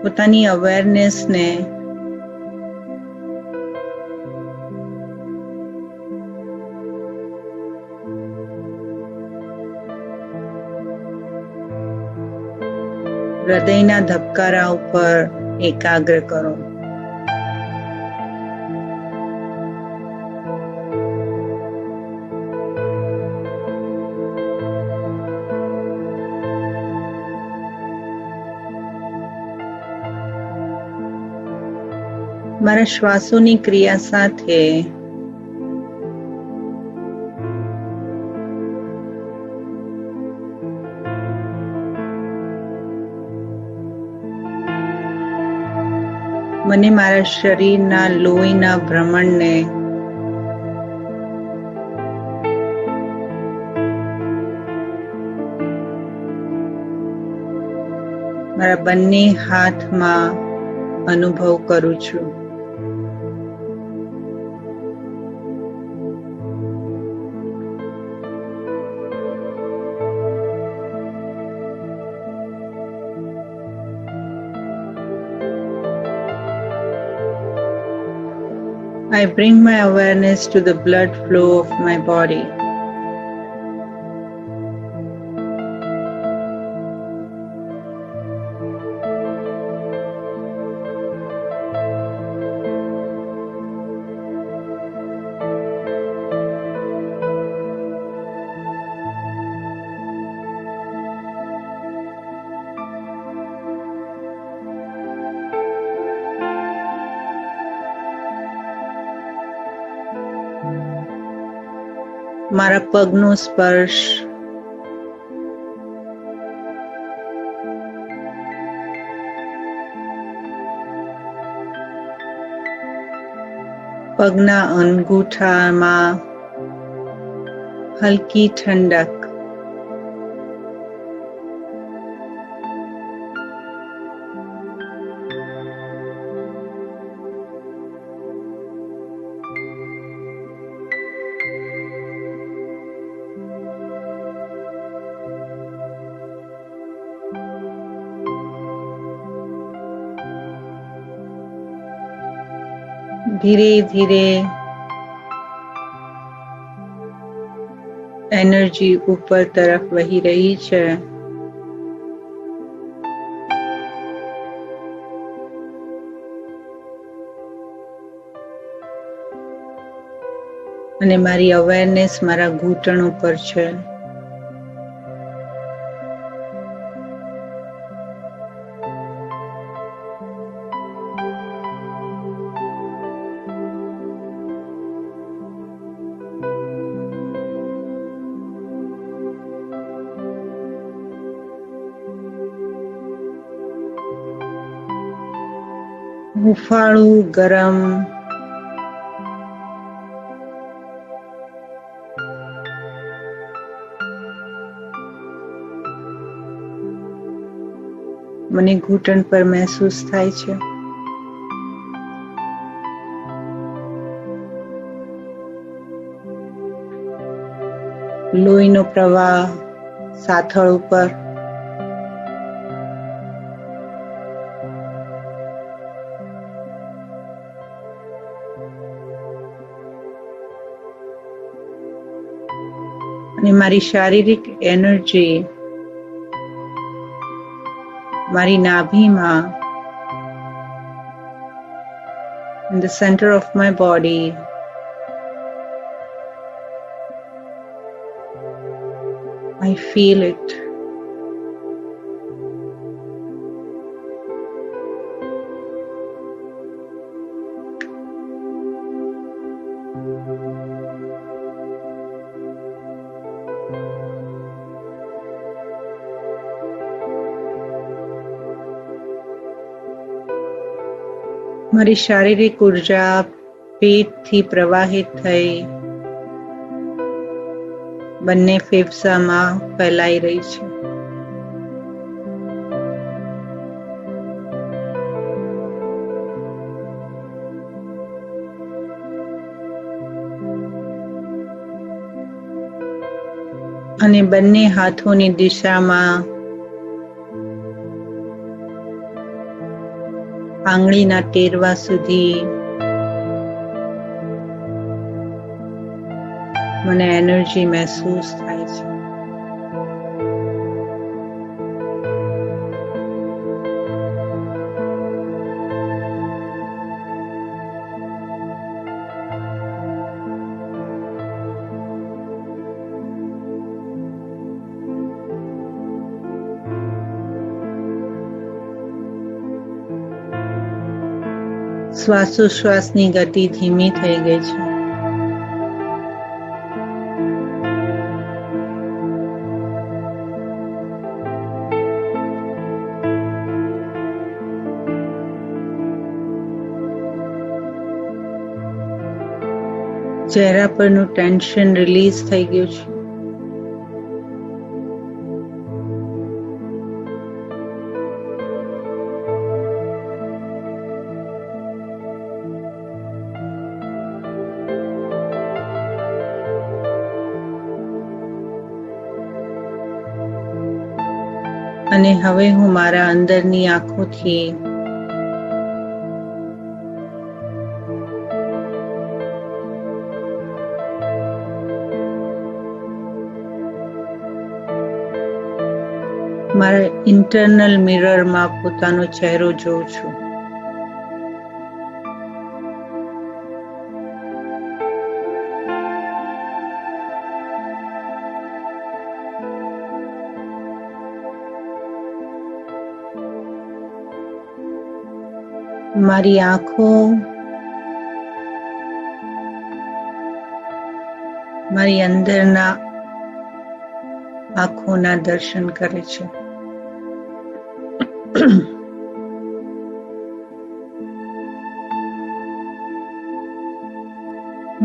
પોતાની અવેરનેસને હૃદયના ધબકારા ઉપર એકાગ્ર કરો. મારા શ્વાસોની ક્રિયા સાથે મને મારા શરીરના લોહીના ભ્રમણને મારા બંને હાથમાં અનુભવ કરું છું. I bring my awareness to the blood flow of my body. મારા પગનો સ્પર્શ પગના અંગૂઠામાં હલકી ઠંડક. ધીરે ધીરે એનર્જી ઉપર તરફ વહી રહી છે. અને મારી અવેરનેસ મારા ઘૂંટણ ઉપર છે. હુંફાળું ગરમ મને ઘૂંટણ પર મહેસૂસ થાય છે. લોહીનો પ્રવાહ સાથળ ઉપર અને મારી શારીરિક એનર્જી મારી નાભીમાં in the center of my body I feel it. મારી શારીરિક ઉર્જા પેટથી પ્રવાહિત થઈ બંને ફેફસામાં ફેલાઈ રહી છે. અને બંને હાથોની દિશામાં આંગળીના ટેરવા સુધી મને એનર્જી મહેસૂસ થાય છે. શ્વાસોશ્વાસની ગતિ ધીમી થઈ ગઈ છે. ચહેરા પરનું ટેન્શન રિલીઝ થઈ ગયું છે. અને હવે હું મારા અંદરની આંખોથી મારા ઇન્ટરનલ મિરરમાં પોતાનો ચહેરો જોઉં છું. મારી આંખો મારી અંદરના આંખોના દર્શન કરે છે.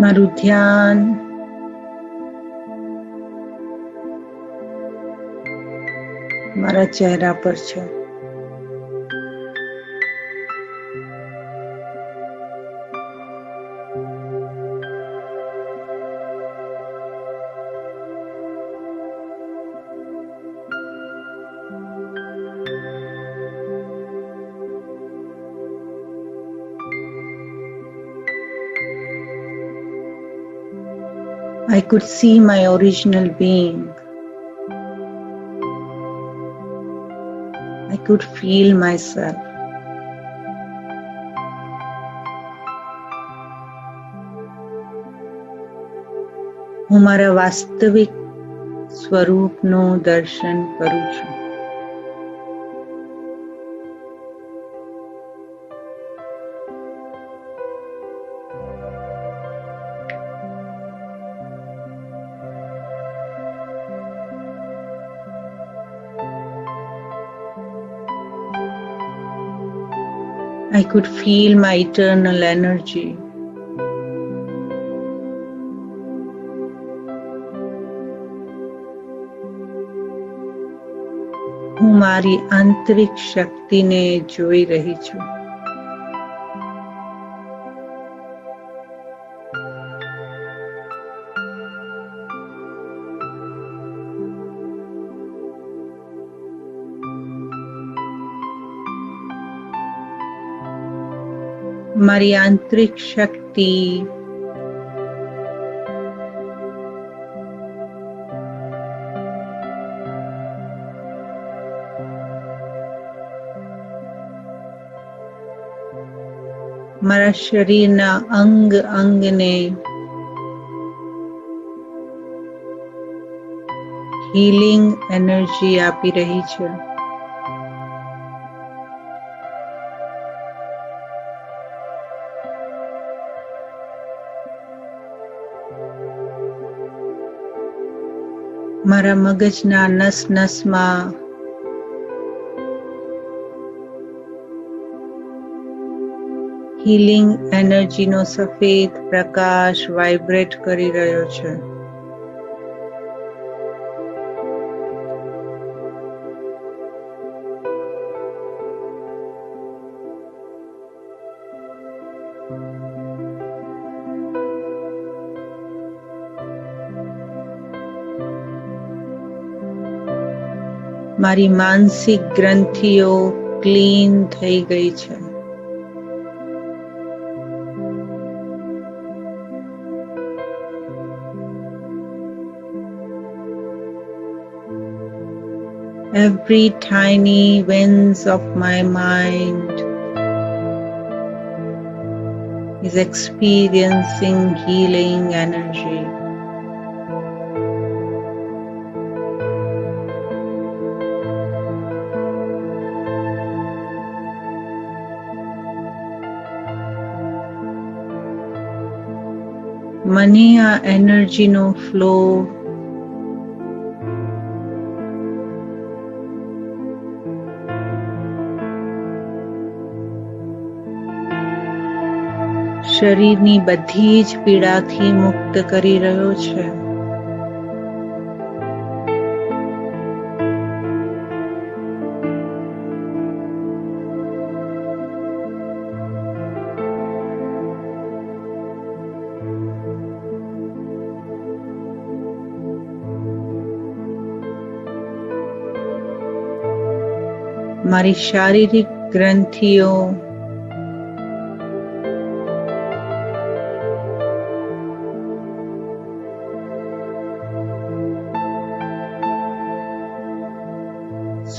મારું ધ્યાન મારા ચહેરા પર છે. I could see my original being. I could feel myself. હું મારા વાસ્તવિક સ્વરૂપનું દર્શન કરું છું. I could feel my eternal energy. હું મારી આંતરિક શક્તિને જોઈ રહી છું. મારી આંતરિક શક્તિ મારા શરીરના અંગ અંગને હીલિંગ એનર્જી આપી રહી છે. મારા મગજના નસ નસમાં હીલિંગ એનર્જીનો સફેદ પ્રકાશ વાઇબ્રેટ કરી રહ્યો છે. મારી માનસિક ગ્રંથિઓ ક્લીન થઈ ગઈ છે. Every tiny winds of my mind is experiencing healing energy. મને આ એનર્જીનો ફ્લો શરીરની બધી જ પીડાથી મુક્ત કરી રહ્યો છે. મારી શારીરિક ગ્રંથિઓ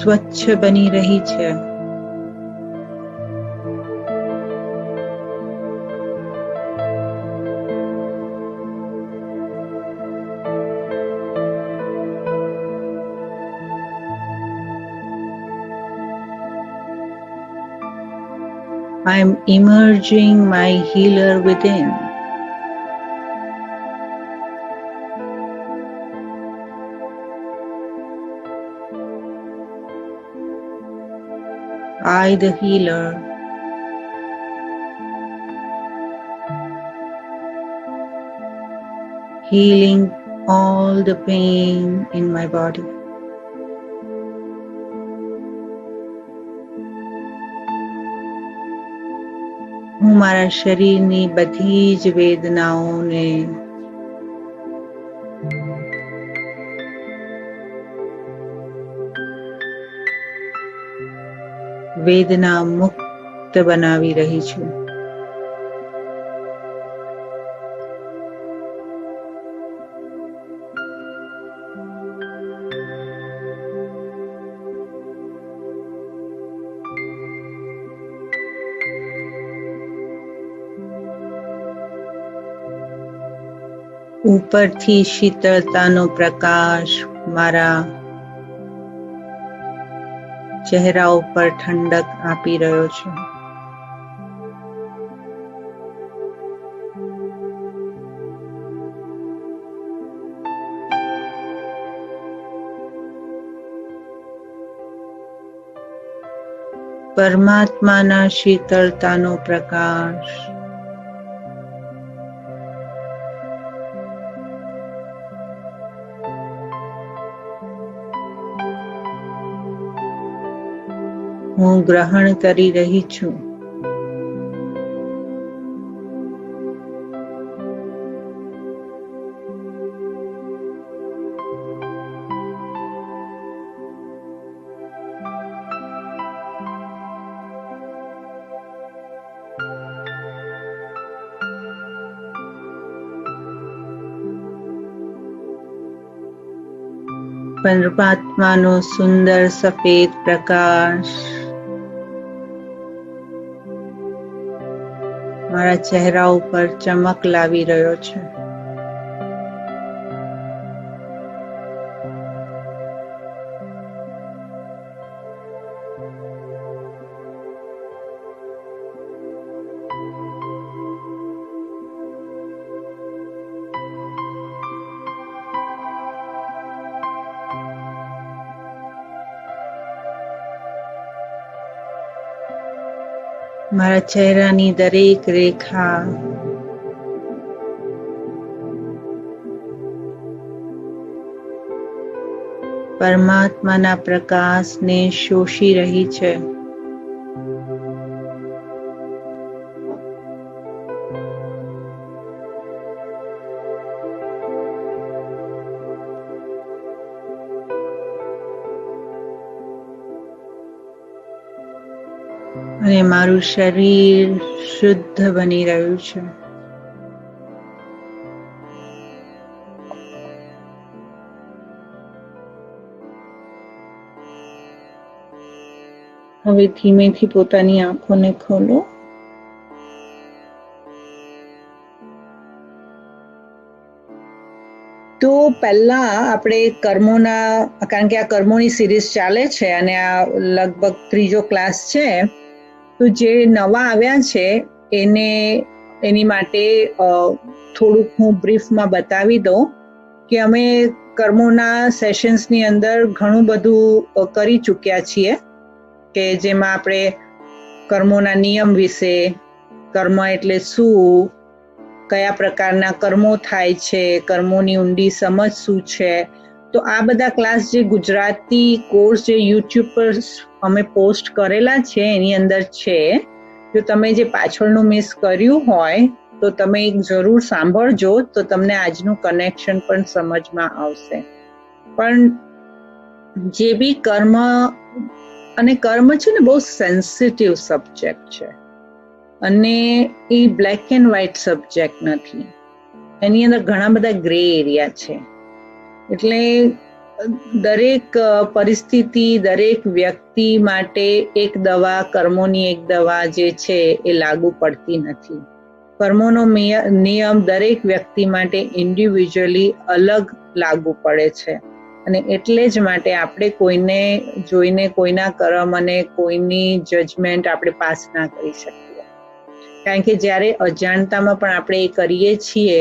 સ્વચ્છ બની રહી છે. I am emerging my healer within. I, the healer, healing all the pain in my body. હું મારા શરીરની બધી જ વેદનાઓને વેદના મુક્ત બનાવી રહી છું. ઉપરથી શીતળતાનો પ્રકાશ મારા ચહેરા ઉપર ઠંડક આપી રહ્યો છે. પરમાત્માના શીતળતાનો પ્રકાશ હું ગ્રહણ કરી રહી છું. પરમાત્માનો સુંદર સફેદ પ્રકાશ મારા ચહેરા ઉપર ચમક લાવી રહ્યો છે. મારા ચહેરાની દરેક રેખા પરમાત્માના પ્રકાશને શોષી રહી છે. અને મારું શરીર શુદ્ધ બની રહ્યું છે. હવે ધીમેથી પોતાની આંખોને ખોલો. તો પહેલા આપણે કર્મોના, કારણ કે આ કર્મોની સિરીઝ ચાલે છે અને આ લગભગ ત્રીજો ક્લાસ છે, તો જે નવા આવ્યા છે એની માટે થોડુંક હું બ્રીફમાં બતાવી દઉં કે અમે કર્મોના સેશન્સની અંદર ઘણું બધું કરી ચૂક્યા છીએ, કે જેમાં આપણે કર્મોના નિયમ વિશે, કર્મ એટલે શું, કયા પ્રકારના કર્મો થાય છે, કર્મોની ઊંડી સમજ શું છે. તો આ બધા ક્લાસ જે ગુજરાતી કોર્સ જે યુટ્યુબ પર અમે પોસ્ટ કરેલા છે એની અંદર છે. જો તમે જે પાછળનું મિસ કર્યું હોય તો તમે જરૂર સાંભળજો, તો તમને આજનું કનેક્શન પણ સમજમાં આવશે. પણ જે બી કર્મ, અને કર્મ છે ને બહુ સેન્સિટિવ સબ્જેક્ટ છે, અને એ બ્લેક એન્ડ વ્હાઇટ સબ્જેક્ટ નથી. એની અંદર ઘણા બધા ગ્રે એરિયા છે. એટલે દરેક પરિસ્થિતિ, દરેક વ્યક્તિ માટે એક દવા, કર્મોની એક દવા જે છે એ લાગુ પડતી નથી. કર્મોનો નિયમ દરેક વ્યક્તિ માટે ઇન્ડિવિજ્યુઅલી અલગ લાગુ પડે છે. અને એટલે જ માટે આપણે કોઈને જોઈને કોઈના કર્મ અને કોઈની જજમેન્ટ આપણે પાસ ના કરી શકીએ. કારણ કે જ્યારે અજાણતામાં પણ આપણે એ કરીએ છીએ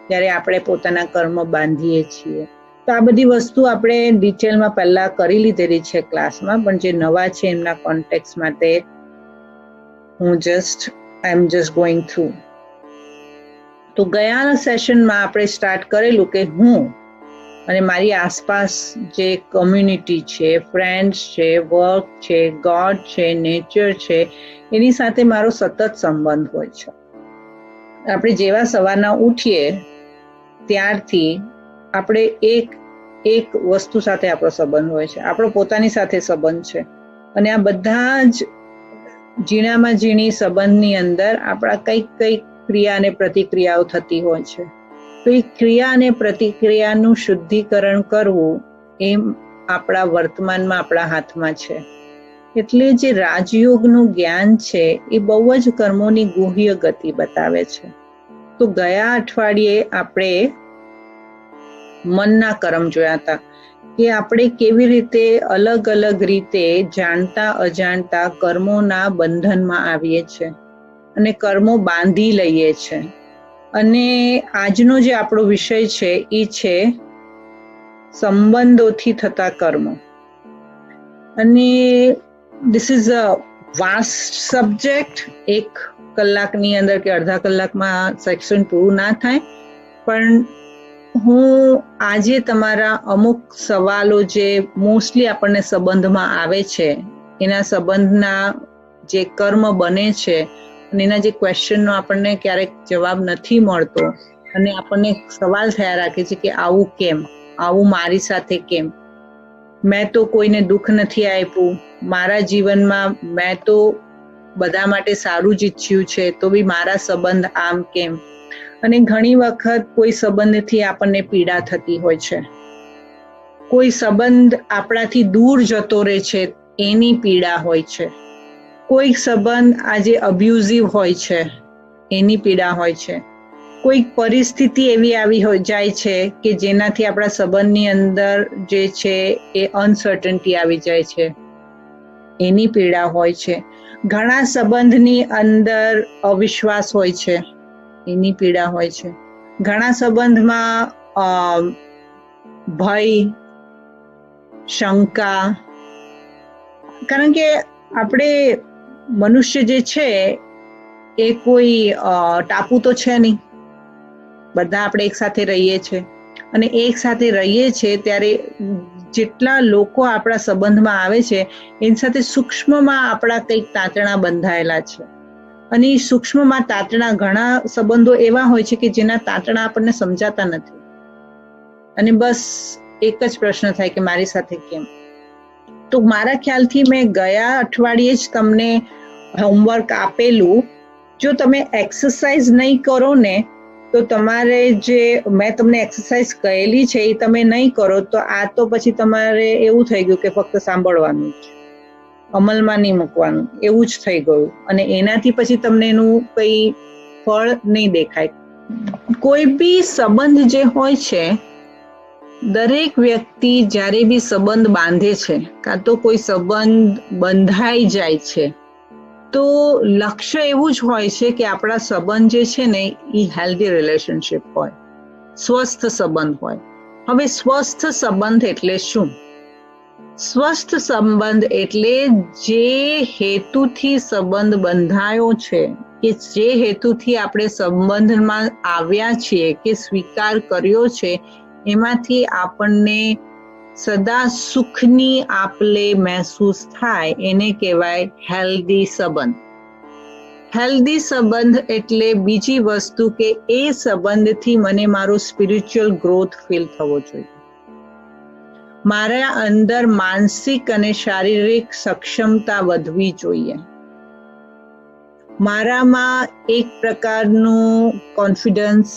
ત્યારે આપણે પોતાના કર્મ બાંધીએ છીએ. તો આ બધી વસ્તુ આપણે ડિટેલમાં પહેલા કરી લીધેલી છે ક્લાસમાં, પણ જે નવા છે એમના કોન્ટેક્ટ માટે આઈ એમ જસ્ટ ગોઈંગ થ્રુ. તો ગયા સેશનમાં આપણે સ્ટાર્ટ કરેલું કે હું અને મારી આસપાસ જે કમ્યુનિટી છે, ફ્રેન્ડ્સ છે, વર્ક છે, ગોડ છે, નેચર છે, એની સાથે મારો સતત સંબંધ હોય છે. આપણે જેવા સવારના ઉઠીએ ત્યારથી આપણે એક વસ્તુ સાથે આપણો સંબંધ હોય છે, આપણો પોતાની સાથે સંબંધ છે. અને આ બધા જ ઝીણામાં ઝીણી સંબંધની અંદર આપણા કંઈક ક્રિયા અને પ્રતિક્રિયાઓ થતી હોય છે. તો એ ક્રિયા અને પ્રતિક્રિયાનું શુદ્ધિકરણ કરવું એ આપણા વર્તમાનમાં આપણા હાથમાં છે. એટલે જે રાજયોગનું જ્ઞાન છે એ બહુ જ કર્મોની ગુહ્ય ગતિ બતાવે છે. તો ગયા અઠવાડિયે આપણે મનના કર્મ જોયા હતા, કે આપણે કેવી રીતે અલગ અલગ રીતે જાણતા અજાણતા કર્મોના બંધનમાં આવીએ છીએ અને કર્મો બાંધી લઈએ છીએ. અને આજનો જે આપણો વિષય છે એ છે સંબંધોથી થતા કર્મો. અને this is a vast subject. 1 કલાકની અંદર કે અડધા કલાકમાં સેક્શન પૂરું ના થાય, પણ હું આજે તમારા અમુક સવાલો જે મોસ્ટલી આપણને સંબંધમાં આવે છે, એના સંબંધના જે કર્મ બને છે અને એના જે ક્વેશ્ચનનો આપણને ક્યારેક જવાબ નથી મળતો અને આપણને સવાલ થયા રાખે છે કે આવું કેમ, આવું મારી સાથે કેમ, મેં તો કોઈને દુઃખ નથી આપ્યું, મારા જીવનમાં મેં તો બધા માટે સારું જ ઈચ્છ્યું છે, તો બી મારા સંબંધ આમ કેમ. અને ઘણી વખત કોઈ સંબંધથી આપણને પીડા થતી હોય છે, કોઈ સંબંધ આપણાથી દૂર જતો રહે છે એની પીડા હોય છે, કોઈક સંબંધ આજે અબ્યુઝિવ હોય છે એની પીડા હોય છે, કોઈક પરિસ્થિતિ એવી આવી જાય છે કે જેનાથી આપણા સંબંધની અંદર જે છે એ અનસર્ટનિટી આવી જાય છે, એની પીડા હોય છે. ઘણા સંબંધની અંદર અવિશ્વાસ હોય છે, એની પીડા હોય છે. ઘણા સંબંધમાં ભય, શંકા, કારણ કે આપણે મનુષ્ય જે છે એ કોઈ ટાપુ તો છે નહીં, બધા આપણે એક સાથે રહીએ છીએ. અને એક સાથે રહીએ છીએ ત્યારે જેટલા લોકો આપણા સંબંધમાં આવે છે એની સાથે સૂક્ષ્મમાં આપણા કંઈક તાંતણા બંધાયેલા છે. અને એ સૂક્ષ્મમાં તાંતણા, ઘણા સંબંધો એવા હોય છે કે જેના તાંતણા આપણને સમજાતા નથી, અને બસ એક જ પ્રશ્ન થાય કે મારી સાથે કેમ. તો મારા ખ્યાલથી મેં ગયા અઠવાડિયે જ તમને હોમવર્ક આપેલું. જો તમે એક્સરસાઇઝ નહીં કરો ને તો તમારે જે મેં તમને એક્સરસાઇઝ કહેલી છે એ તમે નહીં કરો તો આ તો પછી તમારે એવું થઈ ગયું કે ફક્ત સાંભળવાનું જ. અમલમાં નહીં મૂકવાનું, એવું જ થઈ ગયું. અને એનાથી પછી તમને એનું કંઈ ફળ નહીં દેખાય. કોઈ બી સંબંધ જે હોય છે, દરેક વ્યક્તિ જ્યારે બી સંબંધ બાંધે છે, કાં તો કોઈ સંબંધ બંધાઈ જાય છે, તો લક્ષ્ય એવું જ હોય છે કે આપણા સંબંધ જે છે ને એ હેલ્ધી રિલેશનશિપ હોય, સ્વસ્થ સંબંધ હોય. હવે સ્વસ્થ સંબંધ એટલે શું? સ્વસ્થ સંબંધ એટલે જે હેતુથી સંબંધ બંધાયો છે, કે જે હેતુથી આપણે સંબંધમાં આવ્યા છીએ કે સ્વીકાર કર્યો છે, એમાંથી આપણને સદા સુખની આપલે મહેસૂસ થાય, એને કહેવાય હેલ્ધી સંબંધ. હેલ્ધી સંબંધ એટલે બીજી વસ્તુ કે એ સંબંધથી મને મારો સ્પિરિચ્યુઅલ ગ્રોથ ફીલ થવો જોઈએ, મારા અંદર માનસિક અને શારીરિક સક્ષમતા વધવી જોઈએ, મારામાં એક પ્રકારનું કોન્ફિડન્સ,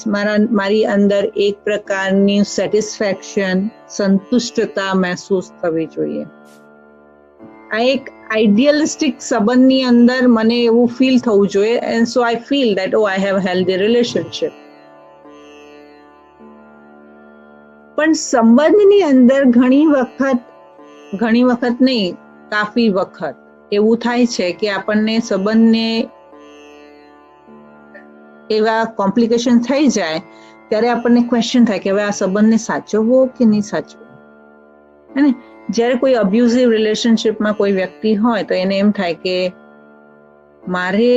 મારી અંદર એક પ્રકારની સેટિસ્ફેક્શન, સંતુષ્ટતા મહેસૂસ થવી જોઈએ. આ એક આઈડિયલિસ્ટિક સંબંધની અંદર મને એવું ફીલ થવું જોઈએ, and so I feel that oh I have healthy relationship. પણ સંબંધની અંદર ઘણી વખત નહીં, કાફી વખત એવું થાય છે કે આપણને સંબંધને એવા કોમ્પ્લિકેશન થઈ જાય ત્યારે આપણને ક્વેશ્ચન થાય કે હવે આ સંબંધને સાચવવો કે નહીં સાચવવો. હે ને? જ્યારે કોઈ અબ્યુઝિવ રિલેશનશિપમાં કોઈ વ્યક્તિ હોય તો એને એમ થાય કે મારે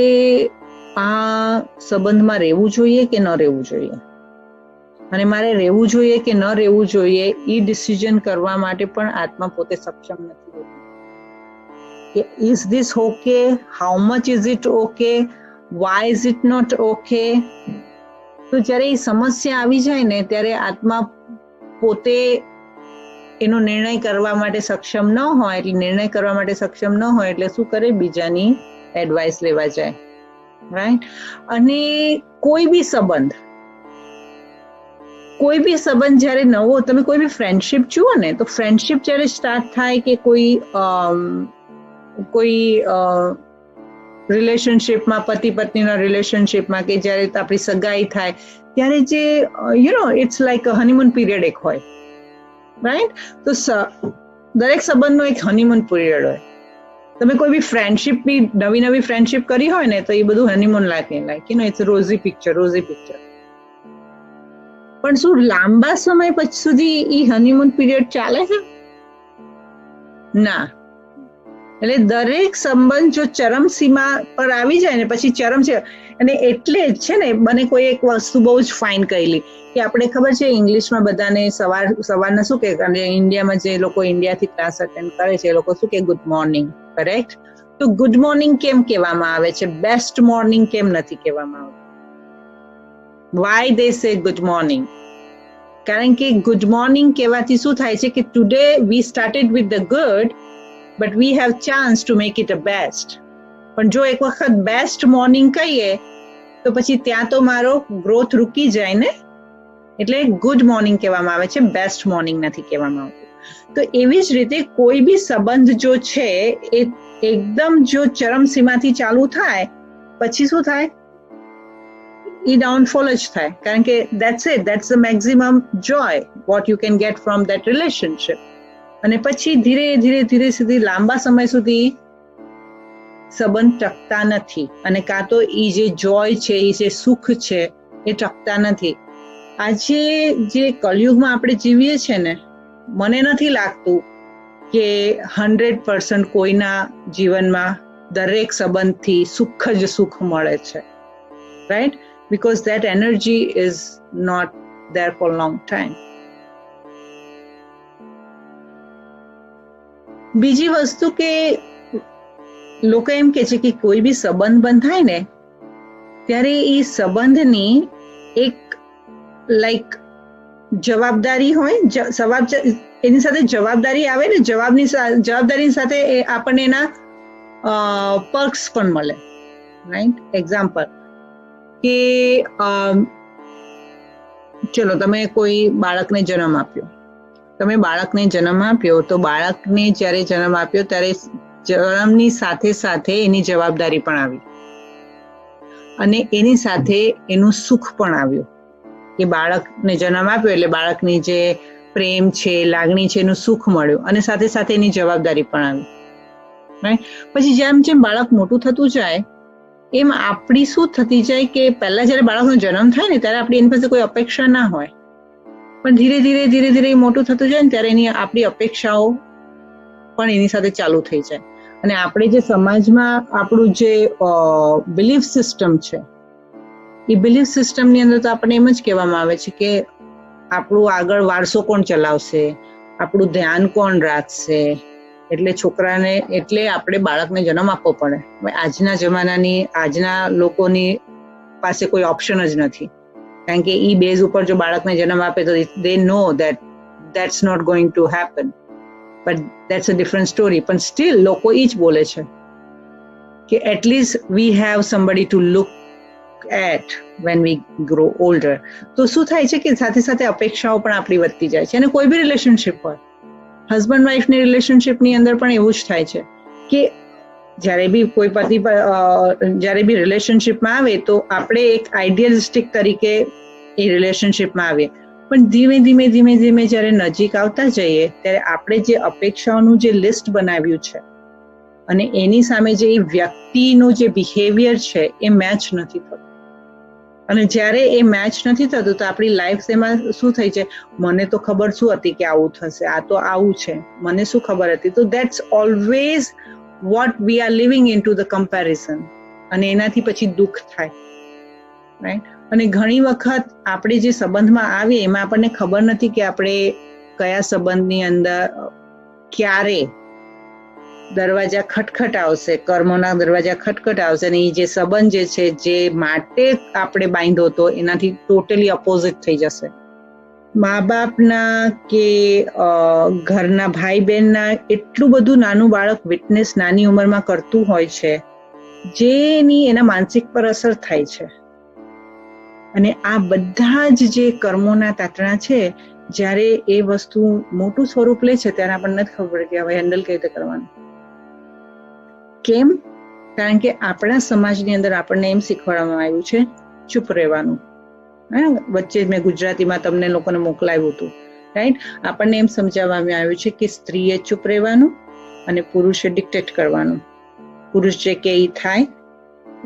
આ સંબંધમાં રહેવું જોઈએ કે ન રહેવું જોઈએ, અને મારે રહેવું જોઈએ કે ન રહેવું જોઈએ એ ડિસિઝન કરવા માટે પણ આત્મા પોતે સક્ષમ નથી હોતી. કે is this okay, how much is it okay, why is it not okay. તો જ્યારે એ સમસ્યા આવી જાય ને ત્યારે આત્મા પોતે એનો નિર્ણય કરવા માટે સક્ષમ ન હોય, એટલે નિર્ણય કરવા માટે સક્ષમ ન હોય એટલે શું કરે? બીજાની એડવાઇસ લેવા જાય, રાઈટ? અને કોઈ બી સંબંધ જ્યારે નવો, તમે કોઈ બી ફ્રેન્ડશિપ જુઓ ને, તો ફ્રેન્ડશિપ જ્યારે સ્ટાર્ટ થાય કે કોઈ રિલેશનશિપમાં, પતિ પત્નીના રિલેશનશિપમાં કે જ્યારે આપણી સગાઈ થાય ત્યારે જે it's like a honeymoon period એક હોય, રાઈટ? તો દરેક સંબંધનો એક હનીમૂન પીરિયડ હોય. તમે કોઈ બી ફ્રેન્ડશિપ બી નવી ફ્રેન્ડશિપ કરી હોય ને તો એ બધું honeymoon like it's rosy picture. પણ શું લાંબા સમય પછી સુધી એ હનીમૂન પીરિયડ ચાલે છે? ના. એટલે દરેક સંબંધ જો ચરમસીમા પર આવી જાય ને પછી ચરમ છે. અને એટલે જ છે ને, મને કોઈ એક વસ્તુ બહુ જ ફાઇન કહેલી કે આપણે ખબર છે ઇંગ્લિશમાં બધાને સવારના શું કે, અને ઇન્ડિયામાં જે લોકો ઇન્ડિયાથી ક્લાસ અટેન્ડ કરે છે એ લોકો શું કે ગુડ મોર્નિંગ, કરેક્ટ? તો ગુડ મોર્નિંગ કેમ કહેવામાં આવે છે, બેસ્ટ મોર્નિંગ કેમ નથી કહેવામાં આવતું? વાય દે સે ગુડ મોર્નિંગ? કારણ કે ગુડ મોર્નિંગ કહેવાથી શું થાય છે કે today we started with the good, but we have chance to make it a best. પણ જો એક વખત બેસ્ટ મોર્નિંગ કહીએ તો પછી ત્યાં તો મારો ગ્રોથ રૂકી જાય ને. એટલે ગુડ મોર્નિંગ કહેવામાં આવે છે, બેસ્ટ મોર્નિંગ નથી કહેવામાં આવતું. તો એવી જ રીતે કોઈ બી સંબંધ જો છે એ એકદમ જો ચરમસીમાથી ચાલુ થાય પછી શું થાય? એ ડાઉનફોલ જ થાય. કારણ કે that's the maximum Joy what you can get from that relationship. અને પછી ધીરે સુધી લાંબા સમય સુધી સંબંધ ટકતા નથી, અને કાં તો એ જે જોય છે, એ જે સુખ છે એ ટકતા નથી. આજે જે કલયુગમાં આપણે જીવીએ છીએ ને, મને નથી લાગતું કે 100% કોઈના જીવનમાં દરેક સંબંધથી સુખ જ સુખ મળે છે, right? Because that energy is not there for a long time. બીજી વસ્તુ કે લોકો એમ કે છે કે કોઈ બી સંબંધ બંધાય ને ત્યારે એ સંબંધની એક લાઈક જવાબદારી હોય, એની સાથે જવાબદારી આવે ને, જવાબદારી સાથે આપણને એના પર્ક્સ પણ મળે, રાઈટ? એક્ઝામ્પલ કે ચલો તમે કોઈ બાળકને જન્મ આપ્યો, તો બાળકને જ્યારે જન્મ આપ્યો ત્યારે જન્મની સાથે સાથે એની જવાબદારી પણ આવી અને એની સાથે એનું સુખ પણ આવ્યું કે બાળકને જન્મ આપ્યો એટલે બાળકની જે પ્રેમ છે, લાગણી છે, એનું સુખ મળ્યું અને સાથે સાથે એની જવાબદારી પણ આવી. પછી જેમ જેમ બાળક મોટું થતું જાય એમ આપણી શું થતી જાય કે પહેલા જયારે બાળકનો જન્મ થાય ને ત્યારે આપણી એની પાસે કોઈ અપેક્ષા ના હોય, પણ ધીરે ધીરે મોટું થતું જાય ને ત્યારે એની આપણી અપેક્ષાઓ પણ એની સાથે ચાલુ થઈ જાય. અને આપણે જે સમાજમાં આપણું જે બિલીફ સિસ્ટમ છે એ બિલીફ સિસ્ટમની અંદર તો આપણને એમ જ કહેવામાં આવે છે કે આપણું આગળ વારસો કોણ ચલાવશે, આપણું ધ્યાન કોણ રાખશે, એટલે છોકરાને એટલે આપણે બાળકને જન્મ આપવો પડે. આજના જમાનાની આજના લોકોની પાસે કોઈ ઓપ્શન જ નથી, કારણ કે ઈ બેઝ ઉપર જો બાળકને જન્મ આપે તો દે નો that's not going to happen, but that's a different story. પણ સ્ટીલ લોકો ઈ જ બોલે છે કે at least we have somebody to look at when we grow older. તો શું થાય છે કે સાથે સાથે અપેક્ષાઓ પણ આપણી વધતી જાય છે. અને કોઈ બી રિલેશનશિપ હોય, હસબન્ડ વાઈફની રિલેશનશિપની અંદર પણ એવું જ થાય છે કે જ્યારે બી કોઈ પતિ જ્યારે બી રિલેશનશિપમાં આવે તો આપણે એક આઈડિયલિસ્ટિક તરીકે એ રિલેશનશિપમાં આવીએ, પણ ધીમે ધીમે જ્યારે નજીક આવતા જઈએ ત્યારે આપણે જે અપેક્ષાઓનું જે લિસ્ટ બનાવ્યું છે અને એની સામે જે વ્યક્તિનું જે બિહેવિયર છે એ મેચ નથી થતું. અને જ્યારે એ મેચ નથી થતું તો આપણી લાઈફ એમાં શું થઈ છે, મને તો ખબર શું હતી કે આવું થશે, આ તો આવું છે, મને શું ખબર હતી. તો that's always what we are living in to the comparison, અને એનાથી પછી દુઃખ થાય, રાઈટ. અને ઘણી વખત આપણે જે સંબંધમાં આવીએ એમાં આપણને ખબર નથી કે આપણે કયા સંબંધની અંદર ક્યારે દરવાજા ખટખટાવશે, કર્મોના દરવાજા ખટખટાવશે અને એ જે સંબંધ જે છે જે માટે આપણે બાંધ્યો હતો એનાથી ટોટલી અપોઝિટ થઈ જશે. મા બાપના કે ઘરના ભાઈ બહેનના એટલું બધું નાનું બાળક વિટનેસ નાની ઉંમરમાં કરતું હોય છે જેની એના માનસિક પર અસર થાય છે. અને આ બધા જ જે કર્મોના તાતણા છે, જ્યારે એ વસ્તુ મોટું સ્વરૂપ લે છે ત્યારે આપણને નથી ખબર કે હવે હેન્ડલ કેવી રીતે કરવાનું. કેમ? કારણ કે આપણા સમાજની અંદર આપણને એમ શીખવાડવામાં આવ્યું છે ચૂપ રહેવાનું. વચ્ચે મેં ગુજરાતીમાં તમને લોકોને મોકલાવ્યું હતું, રાઈટ. આપણને એમ સમજાવવામાં આવ્યું છે કે સ્ત્રીએ ચૂપ રહેવાનું અને પુરુષે ડિક્ટેટ કરવાનું. પુરુષ જે કે એ થાય,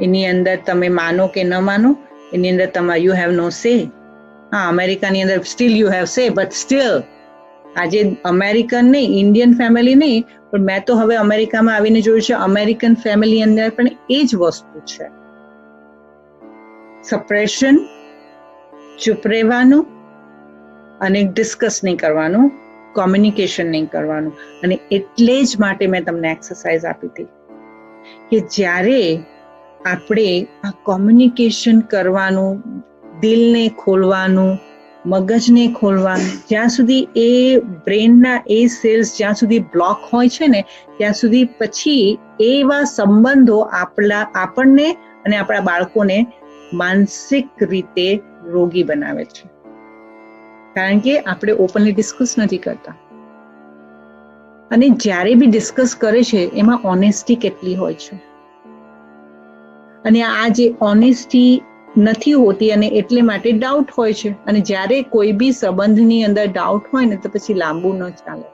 એની અંદર તમે માનો કે ન માનો, એની અંદર તમારે યુ હેવ નો સે. હા, અમેરિકાની અંદર સ્ટીલ યુ હેવ સે, બટ સ્ટીલ આજે અમેરિકન નહીં, ઇન્ડિયન ફેમિલી નહીં, પણ મેં તો હવે અમેરિકામાં આવીને જોયું છે અમેરિકન ફેમિલી અંદર પણ એ જ વસ્તુ છે. સપ્રેશન, ચૂપ રહેવાનું અને ડિસ્કસ નહીં કરવાનું, કોમ્યુનિકેશન નહીં કરવાનું. અને એટલે જ માટે મેં તમને એક્સરસાઇઝ આપી હતી કે જ્યારે આપણે આ કોમ્યુનિકેશન કરવાનું, દિલને ખોલવાનું, મગજને ખોલવાનું, જ્યાં સુધી એ બ્રેનના એ સેલ્સ જ્યાં સુધી બ્લોક હોય છે ને ત્યાં સુધી પછી એવા સંબંધો આપણને અને આપણા બાળકોને માનસિક રીતે રોગી બનાવે છે. કારણ કે આપણે ઓપનલી ડિસ્કસ નથી કરતા. અને જ્યારે બી ડિસ્કસ કરે છે એમાં ઓનેસ્ટી કેટલી હોય છે, અને આ જે ઓનેસ્ટી નથી હોતી અને એટલે માટે ડાઉટ હોય છે. અને જ્યારે કોઈ બી સંબંધની અંદર ડાઉટ હોય ને તો પછી લાંબુ ન ચાલે.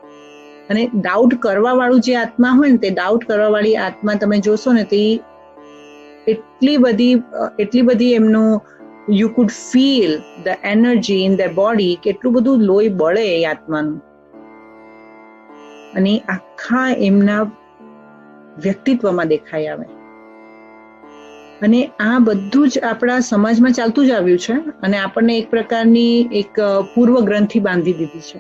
અને ડાઉટ કરવા વાળું જે આત્મા હોય ને તે ડાઉટ કરવા વાળી આત્મા તમે જોશો ને તે એટલી બધી એમનું you could feel the energy in the body, કેટલું બધું લોહી બળે એ આત્માનું, અને આખા એમના વ્યક્તિત્વમાં દેખાઈ આવે. અને આ બધું જ આપણા સમાજમાં ચાલતું જ આવ્યું છે અને આપણને એક પ્રકારની એક પૂર્વ ગ્રંથિ બાંધી દીધી છે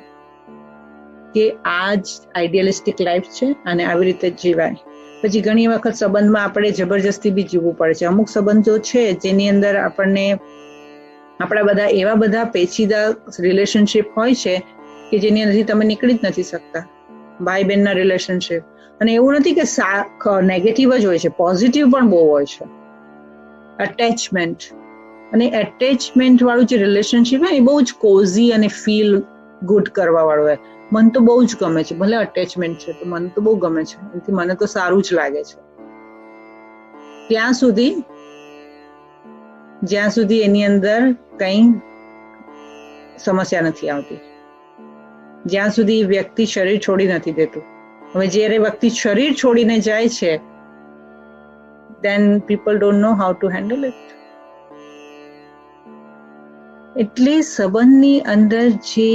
કે આ જ આઈડિયલિસ્ટિક લાઈફ છે અને આવી રીતે જ જીવાય. પછી ઘણી વખત સંબંધમાં આપણે જબરજસ્તી બી જીવવું પડે છે. અમુક સંબંધો છે જેની અંદર આપણને આપણા બધા એવા બધા પેચીદા રિલેશનશિપ હોય છે કે જેની અંદરથી તમે નીકળી જ નથી શકતા. ભાઈ બહેનના રિલેશનશિપ, અને એવું નથી કે નેગેટિવ જ હોય છે, પોઝિટિવ પણ બહુ હોય છે. અટેચમેન્ટ, અને એટેચમેન્ટ વાળું જે રિલેશનશિપ હોય એ બહુ જ કોઝી અને ફીલ ગુડ કરવા વાળું હોય. મન તો બહુ જ ગમે છે, ભલે અટેચમેન્ટ છે તો મન તો બહુ ગમે છે, એથી મને તો સારું જ લાગે છે, ત્યાં સુધી જ્યાં સુધી એની અંદર કંઈ સમસ્યા નથી આવતી, જ્યાં સુધી વ્યક્તિ શરીર છોડી નથી દેતું. હવે જ્યારે વ્યક્તિ શરીર છોડીને જાય છે, then people don't know how to handle it. એટલે સંબંધની અંદર જે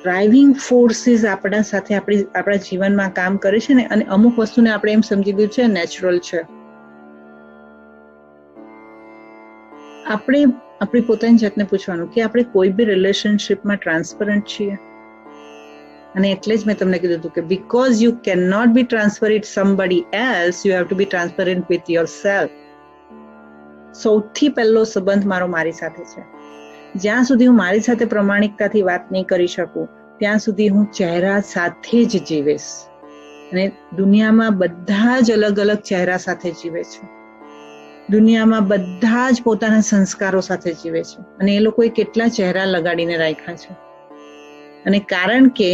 ડ્રાઇવિંગ ફોર્સીસ આપણા સાથે આપણા જીવનમાં કામ કરે છે ને, અને અમુક વસ્તુને આપણે એમ સમજી લીધું છે નેચરલ છે, આપણે આપણી પોતાની જાતને પૂછવાનું કે આપણે કોઈ બી રિલેશનશિપમાં ટ્રાન્સપરન્ટ છીએ. અને એટલે જ મેં તમને કીધું હતું કે because you can not be transparent somebody else, you have to be transparent with yourself. સૌથી પહેલો સંબંધ મારી સાથે છે. જ્યાં સુધી હું મારી સાથે પ્રમાણિકતાથી વાત નહીં કરી શકું, ત્યાં સુધી હું ચહેરા સાથે જ જીવીશ. અને દુનિયામાં બધા જ અલગ અલગ ચહેરા સાથે જીવે છે, દુનિયામાં બધા જ પોતાના સંસ્કારો સાથે જીવે છે, અને એ લોકોએ કેટલા ચહેરા લગાડીને રાખ્યા છે. અને કારણ કે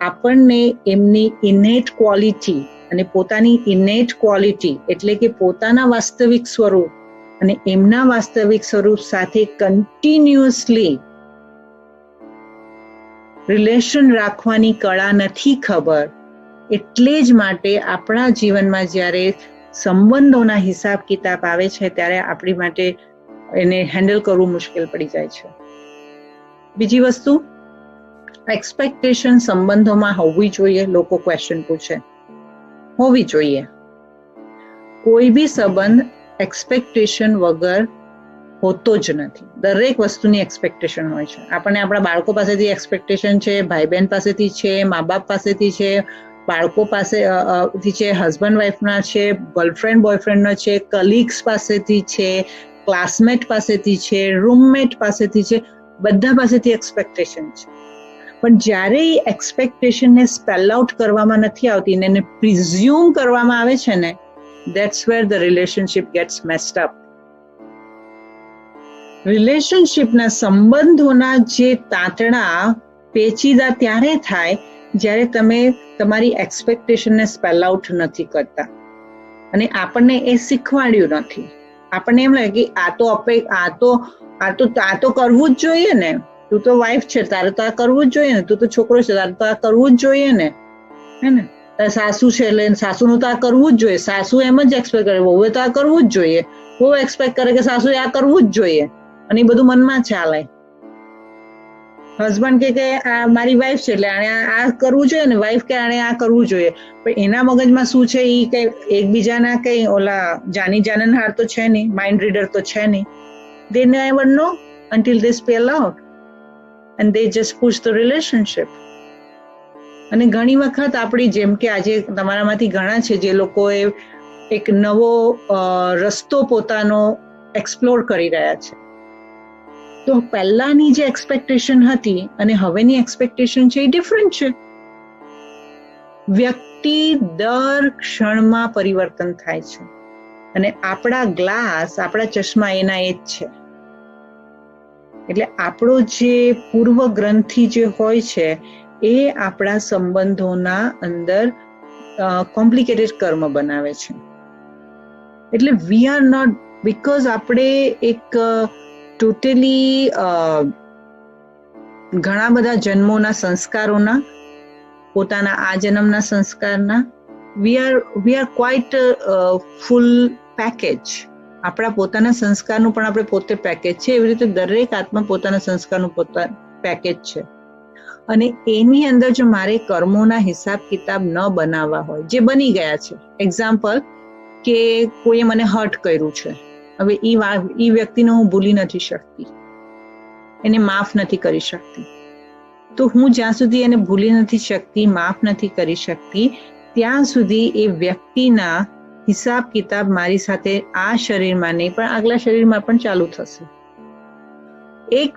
આપણને એમની ઇનેટ ક્વોલિટી અને પોતાની ઇનેટ ક્વોલિટી એટલે કે પોતાના વાસ્તવિક સ્વરૂપ અને એમના વાસ્તવિક સ્વરૂપ સાથે કન્ટિન્યુઅસલી રિલેશન રાખવાની કળા નથી ખબર. એટલે જ માટે આપણા જીવનમાં જ્યારે સંબંધોના હિસાબ કિતાબ આવે છે, ત્યારે આપણી માટે એને હેન્ડલ કરવું મુશ્કેલ પડી જાય છે. બીજી વસ્તુ, એક્સપેક્ટેશન સંબંધોમાં હોવી જોઈએ. લોકો ક્વેશ્ચન પૂછે, હોવી જોઈએ. કોઈ બી સંબંધ એક્સપેક્ટેશન વગર હોતો જ નથી. દરેક વસ્તુની એક્સપેક્ટેશન હોય છે. આપણને આપણા બાળકો પાસેથી એક્સપેક્ટેશન છે, ભાઈ બહેન પાસેથી છે, મા બાપ પાસેથી છે, બાળકો પાસેથી છે, હસબન્ડ વાઈફના છે, ગર્લફ્રેન્ડ બોયફ્રેન્ડના છે, કલીગ્સ પાસેથી છે, ક્લાસમેટ પાસેથી છે, રૂમમેટ પાસેથી છે, બધા પાસેથી એક્સપેક્ટેશન છે. પણ જ્યારે એ એક્સપેક્ટેશનને સ્પેલ આઉટ કરવામાં નથી આવતી ને એને પ્રિઝ્યુમ કરવામાં આવે છે ને, that's where the relationship gets messed up. રિલેશનશિપના સંબંધોના જે તાંતણા પેચીદા ત્યારે થાય જ્યારે તમે તમારી એક્સપેક્ટેશનને સ્પેલ આઉટ નથી કરતા. અને આપણને એ શીખવાડ્યું નથી. આપણને એમ લાગે કે આ તો કરવું જ જોઈએ ને, તું તો વાઈફ છે, તારે તો આ કરવું જ જોઈએ ને, તું તો છોકરો છે, તારે તો આ કરવું જ જોઈએ ને, હે ને, સાસુ છે એટલે સાસુનું તો આ કરવું જ જોઈએ. સાસુ એમ જ એક્સપેક્ટ કરે, વહુએ તો આ કરવું જ જોઈએ. બહુ એક્સપેક્ટ કરે કે સાસુએ આ કરવું જ જોઈએ, અને એ બધું મનમાં ચાલે. હસબન્ડ કે આ મારી વાઈફ છે એટલે આણે આ કરવું જોઈએ ને, વાઈફ કે આણે આ કરવું જોઈએ. પણ એના મગજમાં શું છે એ કઈ એકબીજાના કઈ ઓલા જાનનહાર તો છે નહીં, માઇન્ડ રીડર તો છે નહીં. They never know until they spell out and they just push the relationship. અને ઘણી વખત આપણી, જેમ કે આજે તમારામાંથી ઘણા છે જે લોકોએ એક નવો રસ્તો પોતાનો એક્સપ્લોર કરી રહ્યા છે. તો પહેલાની જે એક્સપેક્ટેશન હતી અને હવેની એક્સપેક્ટેશન છે એ ડિફરન્ટ છે. વ્યક્તિ દર ક્ષણમાં પરિવર્તન થાય છે, અને આપણા ગ્લાસ, આપણા ચશ્મા એના એ જ છે. એટલે આપણો જે પૂર્વ ગ્રંથિ જે હોય છે એ આપણા સંબંધોના અંદર કોમ્પ્લિકેટેડ કર્મ બનાવે છે. એટલે વી આર નોટ, બીકોઝ આપણે એક ટોટલી ઘણા બધા જન્મોના સંસ્કારોના, પોતાના આ જન્મના સંસ્કારના, we are quite full package. આપણા પોતાના સંસ્કારનું પણ આપણે પોતે પેકેજ છે. એવી રીતે દરેક આત્મા પોતાના સંસ્કારનું પોતાનું પેકેજ છે. અને એની અંદર જો મારે કર્મોના હિસાબ કિતાબ ન બનાવવા હોય, જે બની ગયા છે, એક્ઝામ્પલ કે કોઈએ મને હર્ટ કર્યું છે, હવે એ વ્યક્તિને હું ભૂલી નથી શકતી, એને માફ નથી કરી શકતી. તો હું જ્યાં સુધી એને ભૂલી નથી શકતી, માફ નથી કરી શકતી, ત્યાં સુધી એ વ્યક્તિના હિસાબ કિતાબ મારી સાથે આ શરીરમાં નહીં પણ આગલા શરીરમાં પણ ચાલુ થશે. એક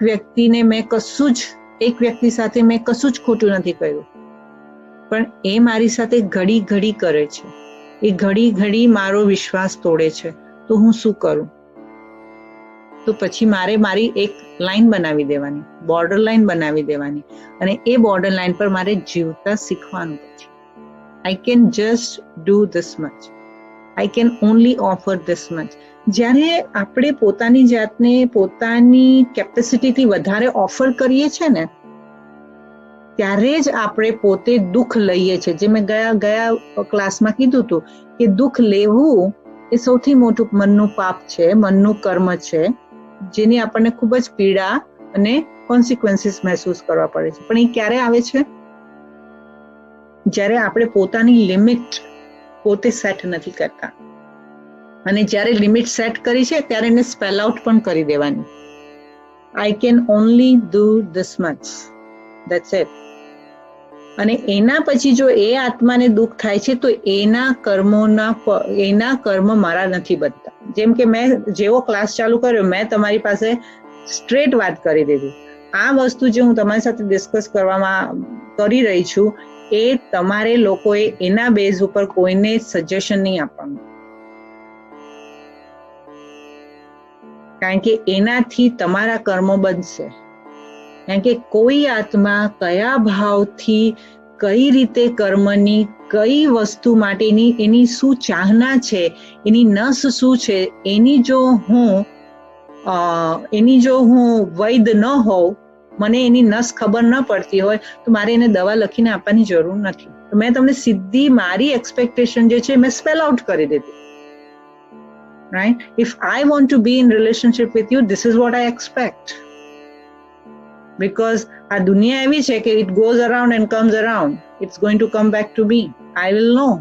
વ્યક્તિ સાથે મેં કશું જ ખોટું નથી કર્યું, પણ એ મારી સાથે ઘડી ઘડી કરે છે, એ ઘડી ઘડી મારો વિશ્વાસ તોડે છે. તો હું શું કરું? તો પછી મારે મારી એક લાઈન બનાવી દેવાની, બોર્ડર લાઈન બનાવી દેવાની, અને એ બોર્ડર લાઈન પર મારે જીવતા શીખવાનું. પછી I can just do this much, I can only offer this much. જ્યારે આપણે પોતાની જાતને પોતાની કેપેસિટીથી વધારે ઓફર કરીએ છીએ ને, ત્યારે જ આપણે પોતે દુઃખ લઈએ છીએ. જે મેં ગયા ક્લાસમાં કીધું હતું કે દુઃખ લેવું એ સૌથી મોટું મનનું પાપ છે, મનનું કર્મ છે, જેની આપણને ખૂબ જ પીડા અને કોન્સિક્વન્સીસ મહેસૂસ કરવા પડે છે. પણ એ ક્યારે આવે છે? જ્યારે આપણે પોતાની લિમિટ પોતે સેટ નથી કરતા. અને જ્યારે લિમિટ સેટ કરી છે ત્યારે એને સ્પેલ આઉટ પણ કરી દેવાની. I can only do this much, that's it. અને એના પછી જો એ આત્માને દુઃખ થાય છે તો એના કર્મ મારા નથી બનતા. જેમ કે મેં જેવો ક્લાસ ચાલુ કર્યો, મેં તમારી પાસે સ્ટ્રેટ વાત કરી દીધી. આ વસ્તુ જે હું તમારી સાથે ડિસ્કસ કરી રહી છું, એ તમારે લોકોએ એના બેઝ ઉપર કોઈને સજેશન નહીં આપવાનું, કારણ કે એનાથી તમારા કર્મો બનશે. કારણ કે કોઈ આત્મા કયા ભાવથી કઈ રીતે કર્મની કઈ વસ્તુ માટેની એની શું ચાહના છે, એની નસ શું છે, એની જો હું વૈદ ન હોઉં, મને એની નસ ખબર ન પડતી હોય, તો મારે એને દવા લખીને આપવાની જરૂર નથી. તો મેં તમને સીધી મારી એક્સપેક્ટેશન જે છે મેં સ્પેલ આઉટ કરી દીધી. Right? If I want to B in relationship with you, this is what I expect. Because આ દુનિયા એવી છે કે it goes around and comes around. It's going to come back to me. I will know.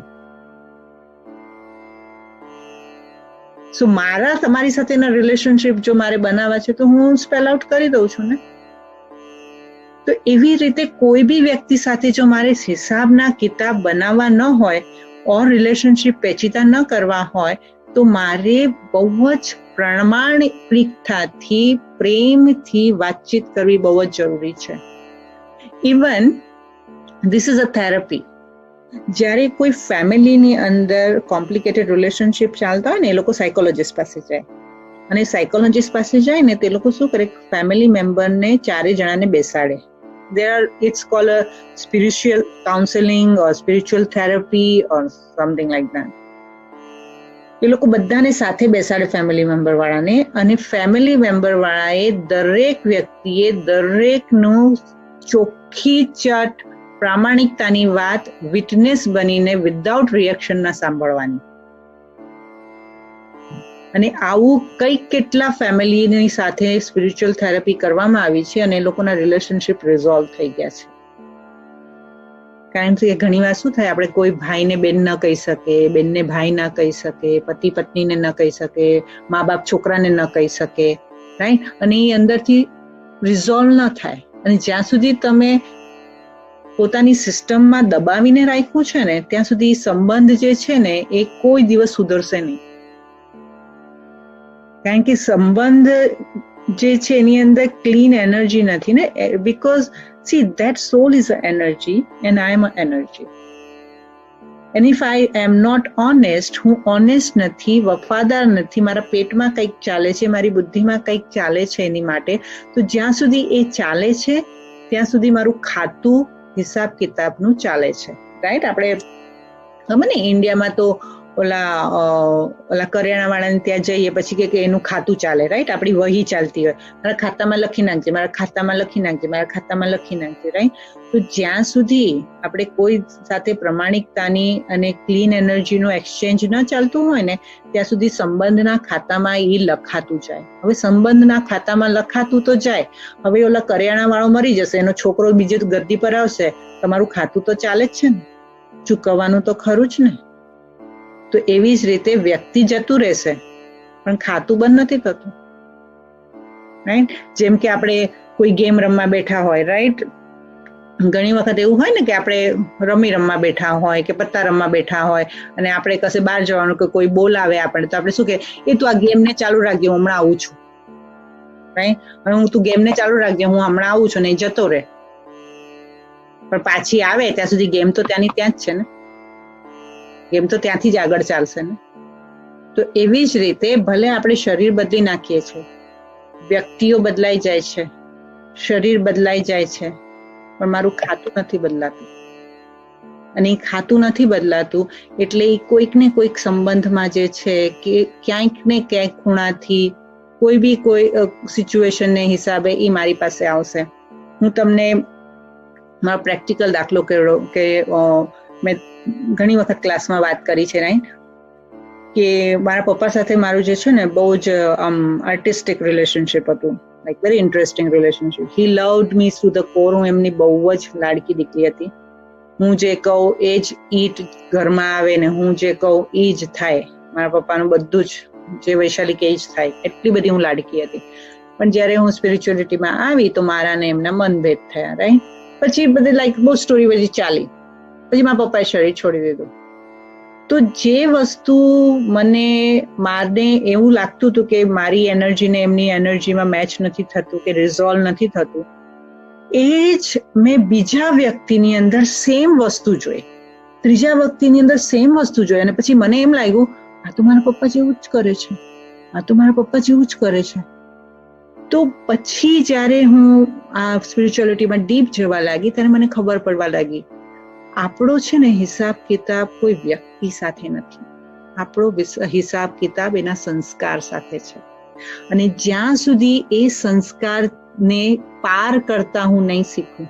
So મારા તમારી સાથેના relationship જો મારે બનાવવા છે તો હું સ્પેલ આઉટ કરી દઉં છું ને. તો એવી રીતે કોઈ બી વ્યક્તિ સાથે જો મારે હિસાબના કિતાબ બનાવવા ન હોય ઓર રિલેશનશિપ પેચીદા ન કરવા હોય, તો મારે બહુ જ પ્રમાણિકતાથી પ્રેમથી વાતચીત કરવી બહુ જ જરૂરી છે. Even this is a therapy. જ્યારે કોઈ ફેમિલીની અંદર કોમ્પ્લિકેટેડ રિલેશનશિપ ચાલતા હોય ને, એ લોકો સાયકોલોજીસ્ટ પાસે જાય, અને સાયકોલોજીસ્ટ પાસે જાય ને તે લોકો શું કરે, ફેમિલી મેમ્બરને ચારે જણાને બેસાડે. It's called a spiritual counseling or spiritual therapy or something like that. એ લોકો બધાને સાથે બેસાડે ફેમિલી મેમ્બર વાળાને, અને ફેમિલી મેમ્બર વાળાએ દરેક વ્યક્તિએ દરેકનું ચોખ્ખી ચટ પ્રામાણિકતાની વાત વિટનેસ બનીને વિધાઉટ રિએક્શન ના સાંભળવાની. અને આવું કેટલા ફેમિલીની સાથે સ્પિરિચ્યુઅલ થેરપી કરવામાં આવી છે અને એ લોકોના રિલેશનશિપ રિઝોલ્વ થઈ ગયા છે. કારણ કે ઘણી વાર શું થાય, આપણે કોઈ ભાઈને બેન ન કહી શકે, બેનને ભાઈ ના કહી શકે, પતિ પત્નીને ન કહી શકે, મા બાપ છોકરાને ન કહી શકે, રાઈટ? અને એ અંદરથી રિઝોલ્વ ન થાય. અને જ્યાં સુધી તમે પોતાની સિસ્ટમમાં દબાવીને રાખ્યું છે ને, ત્યાં સુધી સંબંધ જે છે ને એ કોઈ દિવસ સુધરશે નહીં. કારણ કે સંબંધ જે છે એની અંદર ક્લીન એનર્જી નથી ને. Because see, that soul is an energy and I am an energy. And if I am not honest, હું honest નથી, વફાદાર નથી, મારા પેટમાં કંઈક ચાલે છે, મારી બુદ્ધિમાં કંઈક ચાલે છે એની માટે, તો જ્યાં સુધી એ ચાલે છે ત્યાં સુધી મારું ખાતું હિસાબ કિતાબનું ચાલે છે. રાઈટ? આપણે ખબર ને, ઇન્ડિયામાં તો ઓલા કરિયાણા વાળાને ત્યાં જઈએ પછી કે એનું ખાતું ચાલે. રાઈટ? આપણી વહી ચાલતી હોય, મારા ખાતામાં લખી નાખજે, મારા ખાતામાં લખી નાખજે, મારા ખાતામાં લખી નાખજે. રાઈટ? તો જ્યાં સુધી આપણે કોઈ સાથે પ્રમાણિકતાની અને ક્લીન એનર્જીનું એક્સચેન્જ ન ચાલતું હોય ને, ત્યાં સુધી સંબંધના ખાતામાં એ લખાતું જાય. હવે સંબંધના ખાતામાં લખાતું તો જાય, હવે ઓલા કરિયાણા વાળો મરી જશે, એનો છોકરો બીજે ગદ્દી પર આવશે, તમારું ખાતું તો ચાલે જ છે ને, ચૂકવવાનું તો ખરું જ ને. તો એવી જ રીતે વ્યક્તિ જતું રહેશે પણ ખાતું બંધ નથી થતું. રાઈટ? જેમ કે આપણે કોઈ ગેમ રમવા બેઠા હોય, રાઈટ? ઘણી વખત એવું હોય ને કે આપણે રમી રમવા બેઠા હોય કે પત્તા રમવા બેઠા હોય, અને આપણે કશે બહાર જવાનું કે કોઈ બોલાવે આપણે, તો આપણે શું કે, એ તું આ ગેમને ચાલુ રાખજે, હું હમણાં આવું છું. રાઈટ? અને તું ગેમને ચાલુ રાખજે, હું હમણાં આવું છું, ને એ જતો રહે. પણ પાછી આવે ત્યાં સુધી ગેમ તો ત્યાંની ત્યાં જ છે ને, ગેમ તો ત્યાંથી જ આગળ ચાલશે ને. તો એવી જ રીતે ભલે આપણે શરીર બદલી નાખીએ છીએ, વ્યક્તિઓ બદલાઈ જાય છે, શરીર બદલાઈ જાય છે, પણ મારું ખાતું નથી બદલાતું. અને એ ખાતું નથી બદલાતું એટલે એ કોઈક ને કોઈક સંબંધમાં જે છે કે ક્યાંક ને ક્યાંક ખૂણાથી કોઈ સિચ્યુએશનને હિસાબે એ મારી પાસે આવશે. હું તમને મારો પ્રેક્ટિકલ દાખલો કર્યો કે મેં ઘણી વખત ક્લાસમાં વાત કરી છે, રાઈટ, કે મારા પપ્પા સાથે મારું જે છે ને બહુ જ આર્ટિસ્ટિક રિલેશનશિપ હતું, like very interesting relationship. He loved me to the core. હું એમની બહુ જ લાડકી દીકરી હતી. હું જે કહું એ જ ઈટ ઘરમાં આવે ને હું જે કહું એ જ થાય. મારા પપ્પાનું બધું જ જે વૈશાલી કે જ થાય, એટલી બધી હું લાડકી હતી. પણ જ્યારે હું સ્પિરિચ્યુઅલિટીમાં આવી તો મારા ને એમના મનભેદ થયા, રાઈટ. પછી બધી લાઈક બહુ સ્ટોરી બધી ચાલી. પછી મારા પપ્પાએ શરીર છોડી દીધું. તો જે વસ્તુ મારને એવું લાગતું હતું કે મારી એનર્જી ને એમની એનર્જીમાં મેચ નથી થતું કે રિઝોલ્વ નથી થતું, એ જ મેં બીજા વ્યક્તિની અંદર સેમ વસ્તુ જોઈ, ત્રીજા વ્યક્તિની અંદર સેમ વસ્તુ જોઈ. અને પછી મને એમ લાગ્યું આ તો મારા પપ્પા જેવું જ કરે છે, આ તો મારા પપ્પા જેવું જ કરે છે. તો પછી જ્યારે હું આ સ્પિરિચ્યુઅલિટીમાં ડીપ જવા લાગી ત્યારે મને ખબર પડવા લાગી આપણો છે ને હિસાબ કિતાબ કોઈ વ્યક્તિ સાથે નથી, આપણો હિસાબ કિતાબ એના સંસ્કાર સાથે છે. અને જ્યાં સુધી એ સંસ્કારને પાર કરતા હું નહીં શીખું,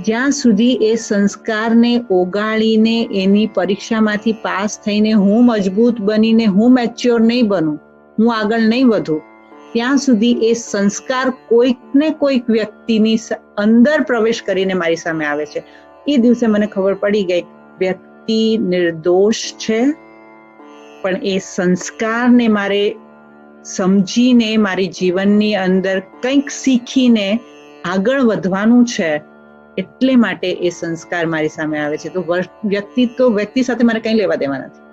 જ્યાં સુધી એ સંસ્કારને ઓગાળીને એની પરીક્ષામાંથી પાસ થઈને હું મજબૂત બનીને હું મેચ્યોર નહીં બનું, હું આગળ નહીં વધું, ત્યાં સુધી એ સંસ્કાર કોઈક ને કોઈક વ્યક્તિની અંદર પ્રવેશ કરીને મારી સામે આવે છે. એ દિવસે મને ખબર પડી ગઈ વ્યક્તિ નિર્દોષ છે, પણ એ સંસ્કારને મારે સમજીને મારી જીવનની અંદર કંઈક શીખીને આગળ વધવાનું છે, એટલે માટે એ સંસ્કાર મારી સામે આવે છે. તો વ્યક્તિ સાથે મારે કંઈ લેવા દેવા નથી.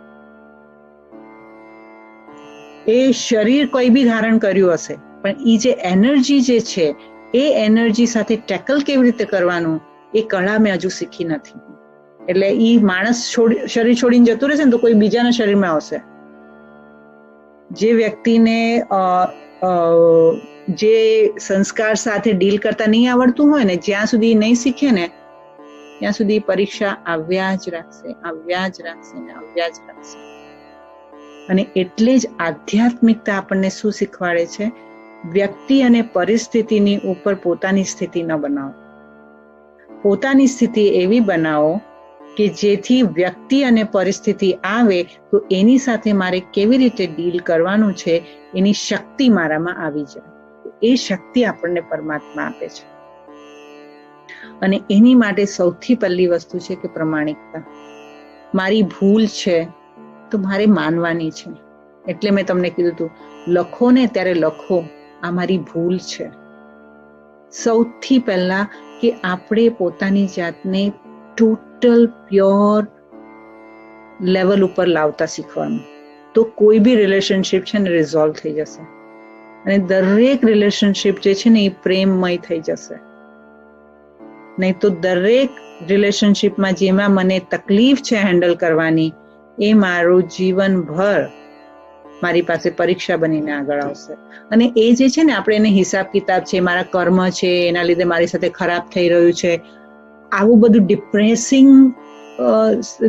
એ શરીર કોઈ બી ધારણ કર્યું હશે, પણ એ જે એનર્જી જે છે એ એનર્જી સાથે ટેકલ કેવી રીતે કરવાનું એ કળા મેં હજુ શીખી નથી. એટલે એ માણસ શરીર છોડીને જતું રહેશે ને તો કોઈ બીજાના શરીરમાં આવશે. જે વ્યક્તિને જે સંસ્કાર સાથે ડીલ કરતા નહીં આવડતું હોય ને, જ્યાં સુધી નહીં શીખે ને ત્યાં સુધી પરીક્ષા આવ્યા જ રાખશે, આવ્યા જ રાખશે ને આવ્યા જ રાખશે. અને એટલે જ આધ્યાત્મિકતા આપણને શું શીખવાડે છે? વ્યક્તિ અને પરિસ્થિતિની ઉપર પોતાની સ્થિતિ ન બનાવો. પોતાની સ્થિતિ એવી બનાવો કે જેથી વ્યક્તિ અને પરિસ્થિતિ આવે તો એની સાથે મારે કેવી રીતે ડીલ કરવાનું છે એની શક્તિ મારામાં આવી જાય. એ શક્તિ આપણને પરમાત્મા આપે છે. અને એની માટે સૌથી પહેલી વસ્તુ છે કે પ્રમાણિકતા. મારી ભૂલ છે તો મારે માનવાની છે. એટલે મેં તમને કીધું હતું, લખો ને ત્યારે લખો આ મારી ભૂલ છે. સૌથી પહેલા કે આપણે પોતાની જાતને ટોટલ પ્યોર લેવલ ઉપર લાવતા શીખવાનું, તો કોઈ બી રિલેશનશિપ છે ને રિઝોલ્વ થઈ જશે. અને દરેક રિલેશનશિપ જે છે ને એ પ્રેમમય થઈ જશે. નહીં તો દરેક રિલેશનશિપમાં જેમાં મને તકલીફ છે હેન્ડલ કરવાની, એ મારું જીવનભર મારી પાસે પરીક્ષા બનીને આગળ આવશે. અને એ જે છે ને આપણે એને હિસાબ કિતાબ છે, મારા કર્મ છે, એના લીધે મારી સાથે ખરાબ થઈ રહ્યું છે, આવું બધું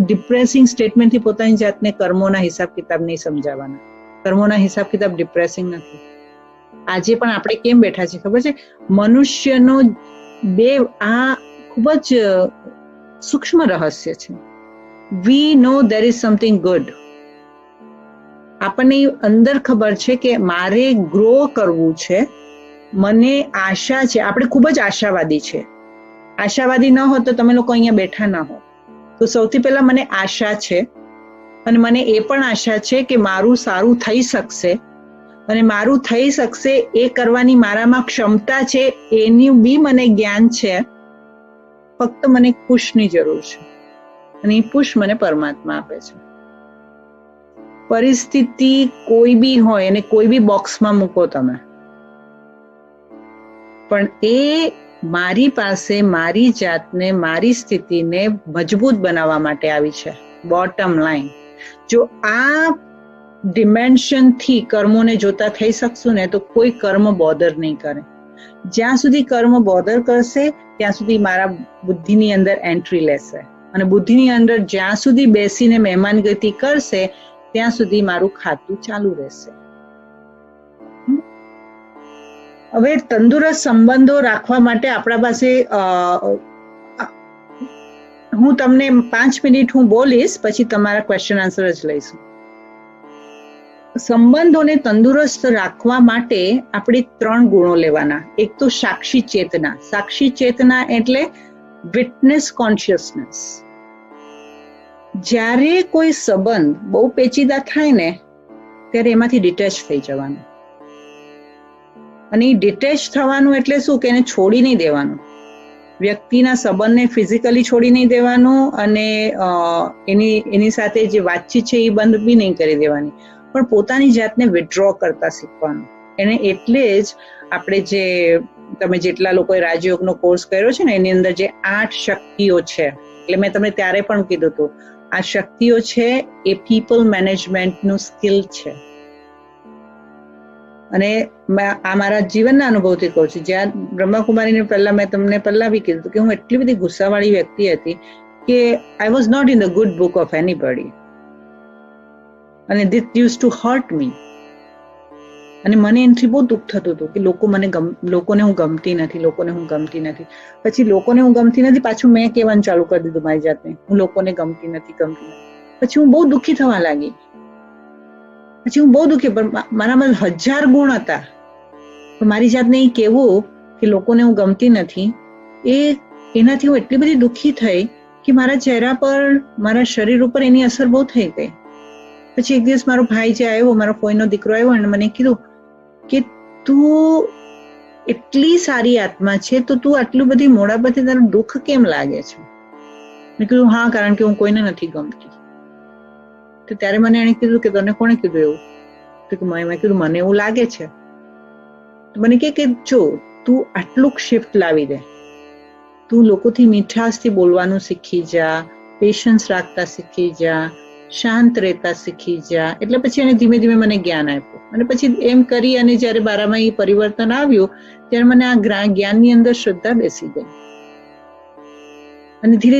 ડિપ્રેસિંગ સ્ટેટમેન્ટથી પોતાની જાતને કર્મોના હિસાબ કિતાબ નહીં સમજાવવાના. કર્મોના હિસાબ કિતાબ ડિપ્રેસિંગ નથી. આજે પણ આપણે કેમ બેઠા છે ખબર છે? મનુષ્યનો આ ખૂબ જ સૂક્ષ્મ રહસ્ય છે. વી no there is something good. આપણને અંદર ખબર છે કે મારે ગ્રો કરવું છે, મને આશા છે. આપણે ખૂબ જ આશાવાદી છે. આશાવાદી ન હોત તો તમે લોકો અહીંયા બેઠા ના હોત. તો સૌથી પહેલા મને આશા છે, અને મને એ પણ આશા છે કે મારું સારું થઈ શકશે, અને મારું થઈ શકશે એ કરવાની મારામાં ક્ષમતા છે, એનું બી મને જ્ઞાન છે. ફક્ત મને પુશની જરૂર છે, અને એ પુશ મને પરમાત્મા આપે છે. પરિસ્થિતિ કોઈ બી હોય અને કોઈ બી બોક્સમાં મૂકો તમે, પણ એ મારી પાસે મારી જાતને, મારી સ્થિતિને મજબૂત બનાવવા માટે આવી છે. બોટમ લાઈન, જો આ ડિમેન્શનથી કર્મોને જોતા થઈ શકશું ને તો કોઈ કર્મ બોધર નહીં કરે. જ્યાં સુધી કર્મ બોધર કરશે ત્યાં સુધી મારા બુદ્ધિની અંદર એન્ટ્રી લેશે, અને બુદ્ધિની અંદર જ્યાં સુધી બેસીને મહેમાનગતિ કરશે ત્યાં સુધી મારું ખાતું ચાલુ રહેશે. હવે તંદુરસ્ત સંબંધો રાખવા માટે આપણા પાસે હું તમને 5 મિનિટ હું બોલીશ, પછી તમારા ક્વેશ્ચન આન્સર જ લઈશું. સંબંધોને તંદુરસ્ત રાખવા માટે આપણે 3 ગુણો લેવાના. એક તો સાક્ષી ચેતના. સાક્ષી ચેતના એટલે વિટનેસ કોન્શિયસનેસ. જ્યારે કોઈ સંબંધ બહુ પેચીદા થાય ને ત્યારે એમાંથી ડિટેચ થઈ જવાનું. અને એ ડિટેચ થવાનું એટલે શું કે એને છોડી નહીં દેવાનું. વ્યક્તિના સંબંધને ફિઝિકલી છોડી નહીં દેવાનું, અને એની સાથે જે વાતચીત છે એ બંધ બી નહીં કરી દેવાની, પણ પોતાની જાતને વિથડ્રો કરતા શીખવાનું. એને એટલે જ આપણે જે તમે જેટલા લોકોએ રાજયોગનો કોર્સ કર્યો છે ને એની અંદર જે 8 શક્તિઓ છે, એટલે મેં તમને ત્યારે પણ કીધું હતું આ શક્તિઓ છે એ પીપલ મેનેજમેન્ટનું સ્કિલ છે. અને આ મારા જીવનના અનુભવથી કહું છું. જ્યાં બ્રહ્માકુમારીને પહેલા મેં તમને પહેલા બી કીધું કે હું એટલી બધી ગુસ્સાવાળી વ્યક્તિ હતી કે I was not in the good book of anybody, અને this use to hurt me. અને મને એનાથી બહુ દુઃખ થતું હતું કે લોકોને હું ગમતી નથી. પછી લોકોને હું ગમતી નથી પાછું મેં કહેવાનું ચાલુ કરી દીધું મારી જાતને, હું લોકોને ગમતી નથી. પછી હું બહુ દુઃખી થવા લાગી. પણ મારામાં 1000 ગુણ હતા, પણ મારી જાતને એ કહેવું કે લોકોને હું ગમતી નથી, એનાથી હું એટલી બધી દુઃખી થઈ કે મારા ચહેરા પર, મારા શરીર ઉપર એની અસર બહુ થઈ ગઈ. પછી એક દિવસ મારો ભાઈ જે આવ્યો, મારો ફોઈનો દીકરો આવ્યો, અને મને કીધું કે તું એટલી સારી આત્મા છે તો તું આટલું બધી મોડા પરથી તારું દુઃખ કેમ લાગે છે? મેં કીધું હા, કારણ કે હું કોઈને નથી ગમતી. તો ત્યારે મને એને કીધું કે તને કોણે કીધું એવું? તો મેં કીધું મને એવું લાગે છે. તો મને કે જો તું આટલું શિફ્ટ લાવી દે, તું લોકોથી મીઠાશથી બોલવાનું શીખી જા, પેશન્સ રાખતા શીખી જા, શાંત રહેતા શીખી જા. એટલે પછી એને ધીમે ધીમે મને જ્ઞાન આપ્યું, અને પછી એમ કરી અને જયારે મારામાં એ પરિવર્તન આવ્યું ત્યારે મને આ જ્ઞાનની અંદર શ્રદ્ધા બેસી ગઈ. અને ધીરે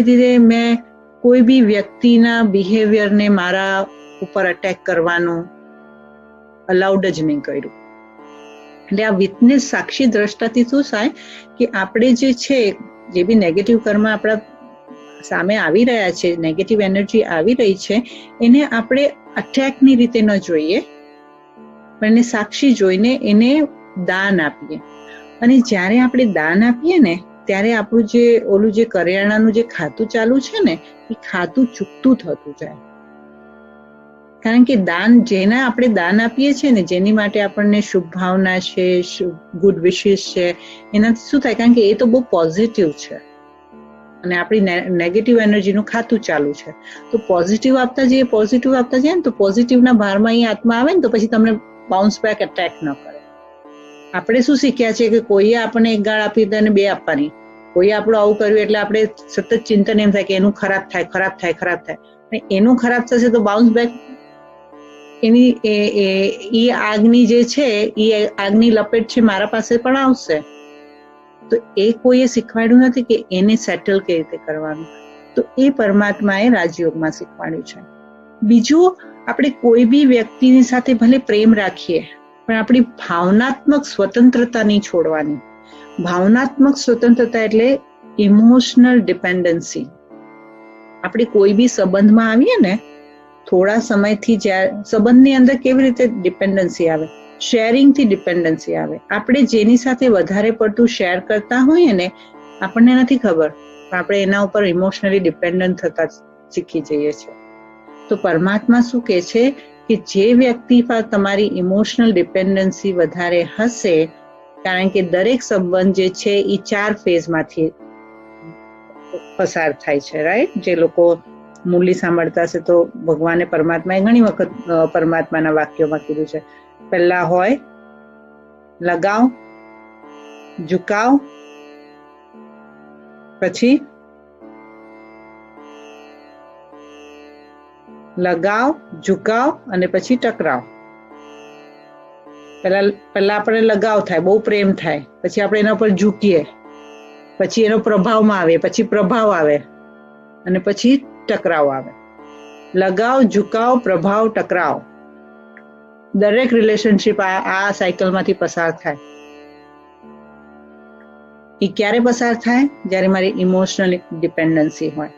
ધીરે મેં કોઈ બી વ્યક્તિના બિહેવિયરને મારા ઉપર અટેક કરવાનું અલાઉડ જ નહીં કર્યું. એટલે આ વિટનેસ સાક્ષી દ્રષ્ટાથી શું થાય કે આપણે જે છે, જે બી નેગેટિવ કર્મ આપણા સામે આવી રહ્યા છે, નેગેટિવ એનર્જી આવી રહી છે, એને આપણે અટેકની રીતે ન જોઈએ, પણ એને સાક્ષી જોઈને એને દાન આપીએ. અને જ્યારે આપણે દાન આપીએ ને ત્યારે આપણું જે ઓલું જે કરિયાણાનું જે ખાતું ચાલુ છે ને એ ખાતું ચૂકતું થતું જાય. કારણ કે દાન, જેને આપણે દાન આપીએ છીએ ને, જેની માટે આપણને શુભ ભાવના છે, ગુડ વિશિસ છે, એનાથી શું થાય, કારણ કે એ તો બહુ પોઝિટિવ છે અને આપણી નેગેટિવ એનર્જીનું ખાતું ચાલુ છે. તો પોઝિટિવ આપતા જઈએ ને તો પોઝિટિવના ભારમાં એ આત્મા આવે ને તો પછી તમને બાઉન્સ બેક અટેક ન કરે. આપણે શું શીખ્યા છે કે કોઈએ આપણને 1 ગાળ આપી તો એને 2 આપવાની, કોઈએ આપણું આવું કર્યું એટલે આપણે સતત ચિંતન એમ થાય કે એનું ખરાબ થાય. એનું ખરાબ થશે તો બાઉન્સ બેક એની એ આગની જે છે એ આગની લપેટ છે મારા પાસે પણ આવશે. તો એ કોઈએ શીખવાડ્યું નથી કે એને સેટલ કેવી રીતે કરવાનું. તો એ પરમાત્માએ રાજયોગમાં શીખવાડ્યું છે. બીજું, આપણે કોઈ બી વ્યક્તિની સાથે ભલે પ્રેમ રાખીએ પણ આપણી ભાવનાત્મક સ્વતંત્રતા નહીં છોડવાની. ભાવનાત્મક સ્વતંત્રતા એટલે ઇમોશનલ ડિપેન્ડન્સી. આપણે કોઈ બી સંબંધમાં આવીએ ને, થોડા સમયથી જ્યારે સંબંધની અંદર કેવી રીતે ડિપેન્ડન્સી આવે, શેરિંગથી ડિપેન્ડન્સી આવે. આપણે જેની સાથે વધારે પડતું શેર કરતા હોઈએ ને, આપણને નથી ખબર પણ આપણે એના ઉપર ઇમોશનલી ડિપેન્ડન્ટ થતા શીખી જઈએ છીએ. તો પરમાત્મા શું કહે છે કે જે વ્યક્તિ પર તમારી ઇમોશનલ ડિપેન્ડન્સી વધારે હશે, કારણ કે દરેક સંબંધ જે છે એ 4 ફેઝમાંથી પસાર થાય છે, રાઈટ? જે લોકો મુરલી સાંભળતા હશે તો ભગવાને પરમાત્માએ ઘણી વખત પરમાત્માના વાક્યોમાં કીધું છે. પહેલા હોય લગાવ, ઝુકાવ, પછી લગાવ, ઝુકાવ અને પછી ટકરાવ. પહેલા આપણે લગાવ થાય, બહુ પ્રેમ થાય, પછી આપણે એના પર ઝૂકીએ, પછી એનો પ્રભાવમાં આવે, પછી પ્રભાવ આવે અને પછી ટકરાવ આવે. લગાવ, ઝુકાવ, પ્રભાવ, ટકરાવ. દરેક રિલેશનશિપ આ સાયકલમાંથી પસાર થાય. એ ક્યારે પસાર થાય? જ્યારે મારી ઇમોશનલ ડિપેન્ડન્સી હોય.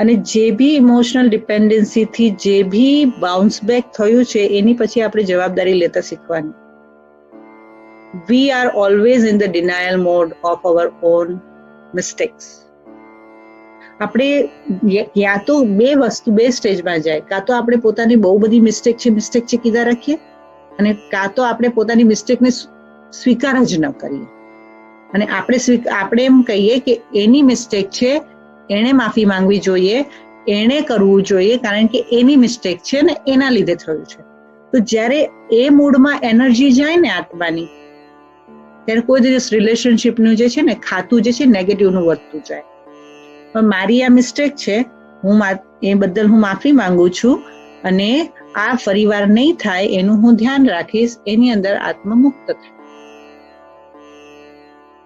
અને જે બી ઇમોશનલ ડિપેન્ડન્સીથી જે બી બાઉન્સ બેક થયું છે એની પછી આપણે જવાબદારી લેતા શીખવાની. We are always in the denial mode of our on mistakes. આપણે યા તો બે સ્ટેજમાં જાય, કાં તો આપણે પોતાની બહુ બધી મિસ્ટેક છે કીધા રાખીએ, અને કાં તો આપણે પોતાની મિસ્ટેકને સ્વીકાર જ ન કરીએ અને આપણે એમ કહીએ કે એની મિસ્ટેક છે, એણે માફી માંગવી જોઈએ, એણે કરવું જોઈએ, કારણ કે એની મિસ્ટેક છે ને એના લીધે થયું છે. તો જ્યારે એ મૂડમાં એનર્જી જાય ને આત્માની, ત્યારે કોઈ દિવસ રિલેશનશિપનું જે છે ને ખાતું જે છે નેગેટિવનું વધતું જાય. પણ મારી આ મિસ્ટેક છે, એ બદલ હું માફી માંગુ છું અને આ ફરીવાર નહીં થાય એનું હું ધ્યાન રાખીશ, એની અંદર આત્મા મુક્ત થાય.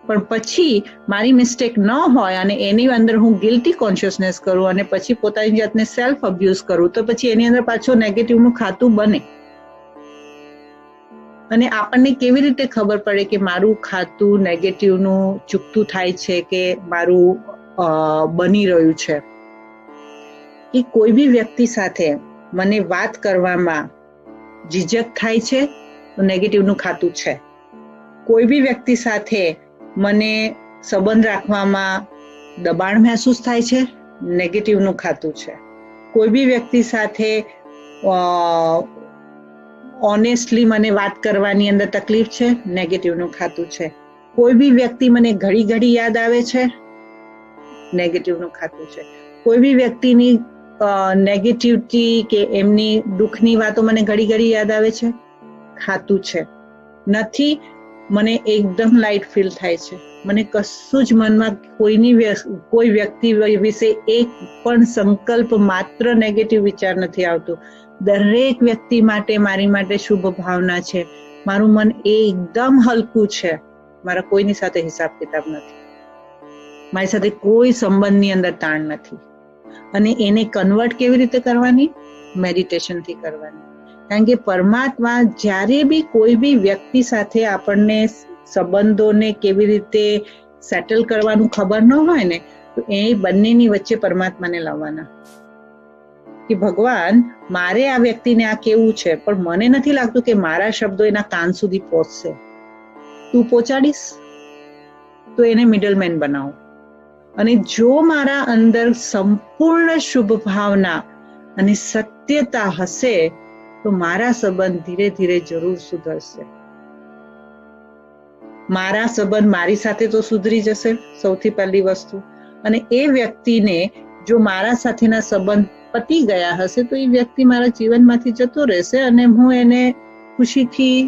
પણ પછી મારી મિસ્ટેક ન હોય અને એની અંદર હું ગિલ્ટી કોન્શિયસનેસ કરું અને પછી પોતાની જાતને સેલ્ફ અબ્યુઝ કરું, તો પછી એની અંદર પાછો નેગેટિવનું ખાતું બને. અને આપણને કેવી રીતે ખબર પડે કે મારું ખાતું નેગેટિવનું ચૂકતું થાય છે કે મારું બની રહ્યું છે? કે કોઈ બી વ્યક્તિ સાથે મને વાત કરવામાં ઝીઝક થાય છે તો નેગેટિવનું ખાતું છે. કોઈ બી વ્યક્તિ સાથે મને સંબંધ રાખવામાં દબાણ મહેસૂસ થાય છે, નેગેટિવનું ખાતું છે. કોઈ બી વ્યક્તિ સાથે ઓનેસ્ટલી મને વાત કરવાની અંદર તકલીફ છે, નેગેટિવનું ખાતું છે. કોઈ બી વ્યક્તિ મને ઘડી ઘડી યાદ આવે છે, નેગેટિવનું ખાતું છે. કોઈ બી વ્યક્તિની નેગેટિવિટી કે એમની દુઃખની વાતો મને ઘડી ઘડી યાદ આવે છે, ખાતું છે. નથી, મને એકદમ લાઇટ ફીલ થાય છે, મને કશું જ મનમાં કોઈ વ્યક્તિ વિશે એક પણ સંકલ્પ માત્ર નેગેટિવ વિચાર નથી આવતું. દરેક વ્યક્તિ માટે મારી માટે શુભ ભાવના છે. મારું મન એકદમ હલકું છે. મારા કોઈની સાથે હિસાબ કિતાબ નથી, મારી સાથે કોઈ સંબંધની અંદર તાણ નથી. અને એને કન્વર્ટ કેવી રીતે કરવાની? મેડિટેશનથી કરવાની. કારણ કે પરમાત્મા જ્યારે બી કોઈ બી વ્યક્તિ સાથે આપણને સંબંધોને કેવી રીતે સેટલ કરવાનું ખબર ન હોય ને, તો એ બંનેની વચ્ચે પરમાત્માને લાવવાના કે ભગવાન, મારે આ વ્યક્તિને આ કેવું છે, પણ મને નથી લાગતું કે મારા શબ્દો એના કાન સુધી પહોંચશે. તું પહોંચાડીશ તો એને મિડલમેન બનાવો. અને જો મારા અંદર સંપૂર્ણ શુભ ભાવના અને સત્યતા હશે તો મારા સંબંધ ધીરે ધીરે જરૂર સુધરશે. મારા સંબંધ મારી સાથે તો સુધરી જશે સૌથી પહેલી વસ્તુ. અને એ વ્યક્તિને જો મારા સાથેના સંબંધ પતી ગયા હશે તો એ વ્યક્તિ મારા જીવનમાંથી જતો રહેશે અને હું એને ખુશીથી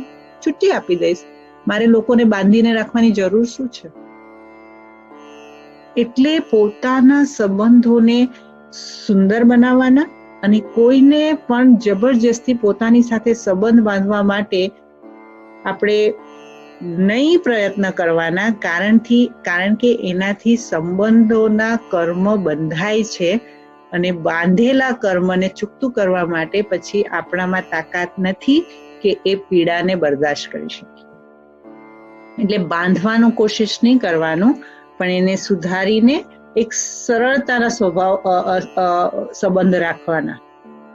છુટ્ટી આપી દઈશ. મારે લોકોને બાંધીને રાખવાની જરૂર શું છે? એટલે પોતાના સંબંધોને સુંદર બનાવવાના અને કોઈને પણ જબરજસ્તી પોતાની સાથે સંબંધ બાંધવા માટે આપણે નહીં પ્રયત્ન કરવાના, કારણ કે એનાથી સંબંધોના કર્મ બંધાય છે અને બાંધેલા કર્મને ચૂકતું કરવા માટે પછી આપણામાં તાકાત નથી કે એ પીડાને બરદાશ્ત કરી શકીએ. એટલે બાંધવાનો કોશિશ નહીં કરવાનું, પણ એને સુધારીને એક સરળતાના સંબંધ રાખવાના.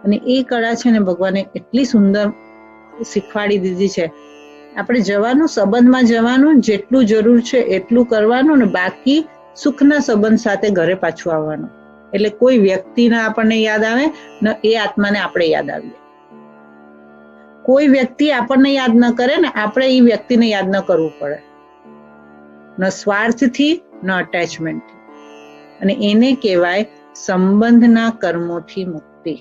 અને એ કળા છે ને ભગવાને એટલી સુંદર શીખવાડી દીધી છે. આપણે જવાનું, સંબંધમાં જવાનું, જેટલું જરૂર છે એટલું કરવાનું ને બાકી સુખના સંબંધ સાથે ઘરે પાછું આવવાનું. એટલે કોઈ વ્યક્તિને આપણને યાદ આવે ને એ આત્માને આપણે યાદ આવીએ. કોઈ વ્યક્તિ આપણને યાદ ન કરે ને આપણે એ વ્યક્તિને યાદ ન કરવું પડે, ન સ્વાર્થથી ન અટેચમેન્ટથી. અને એને કહેવાય સંબંધના કર્મોથી મુક્તિ.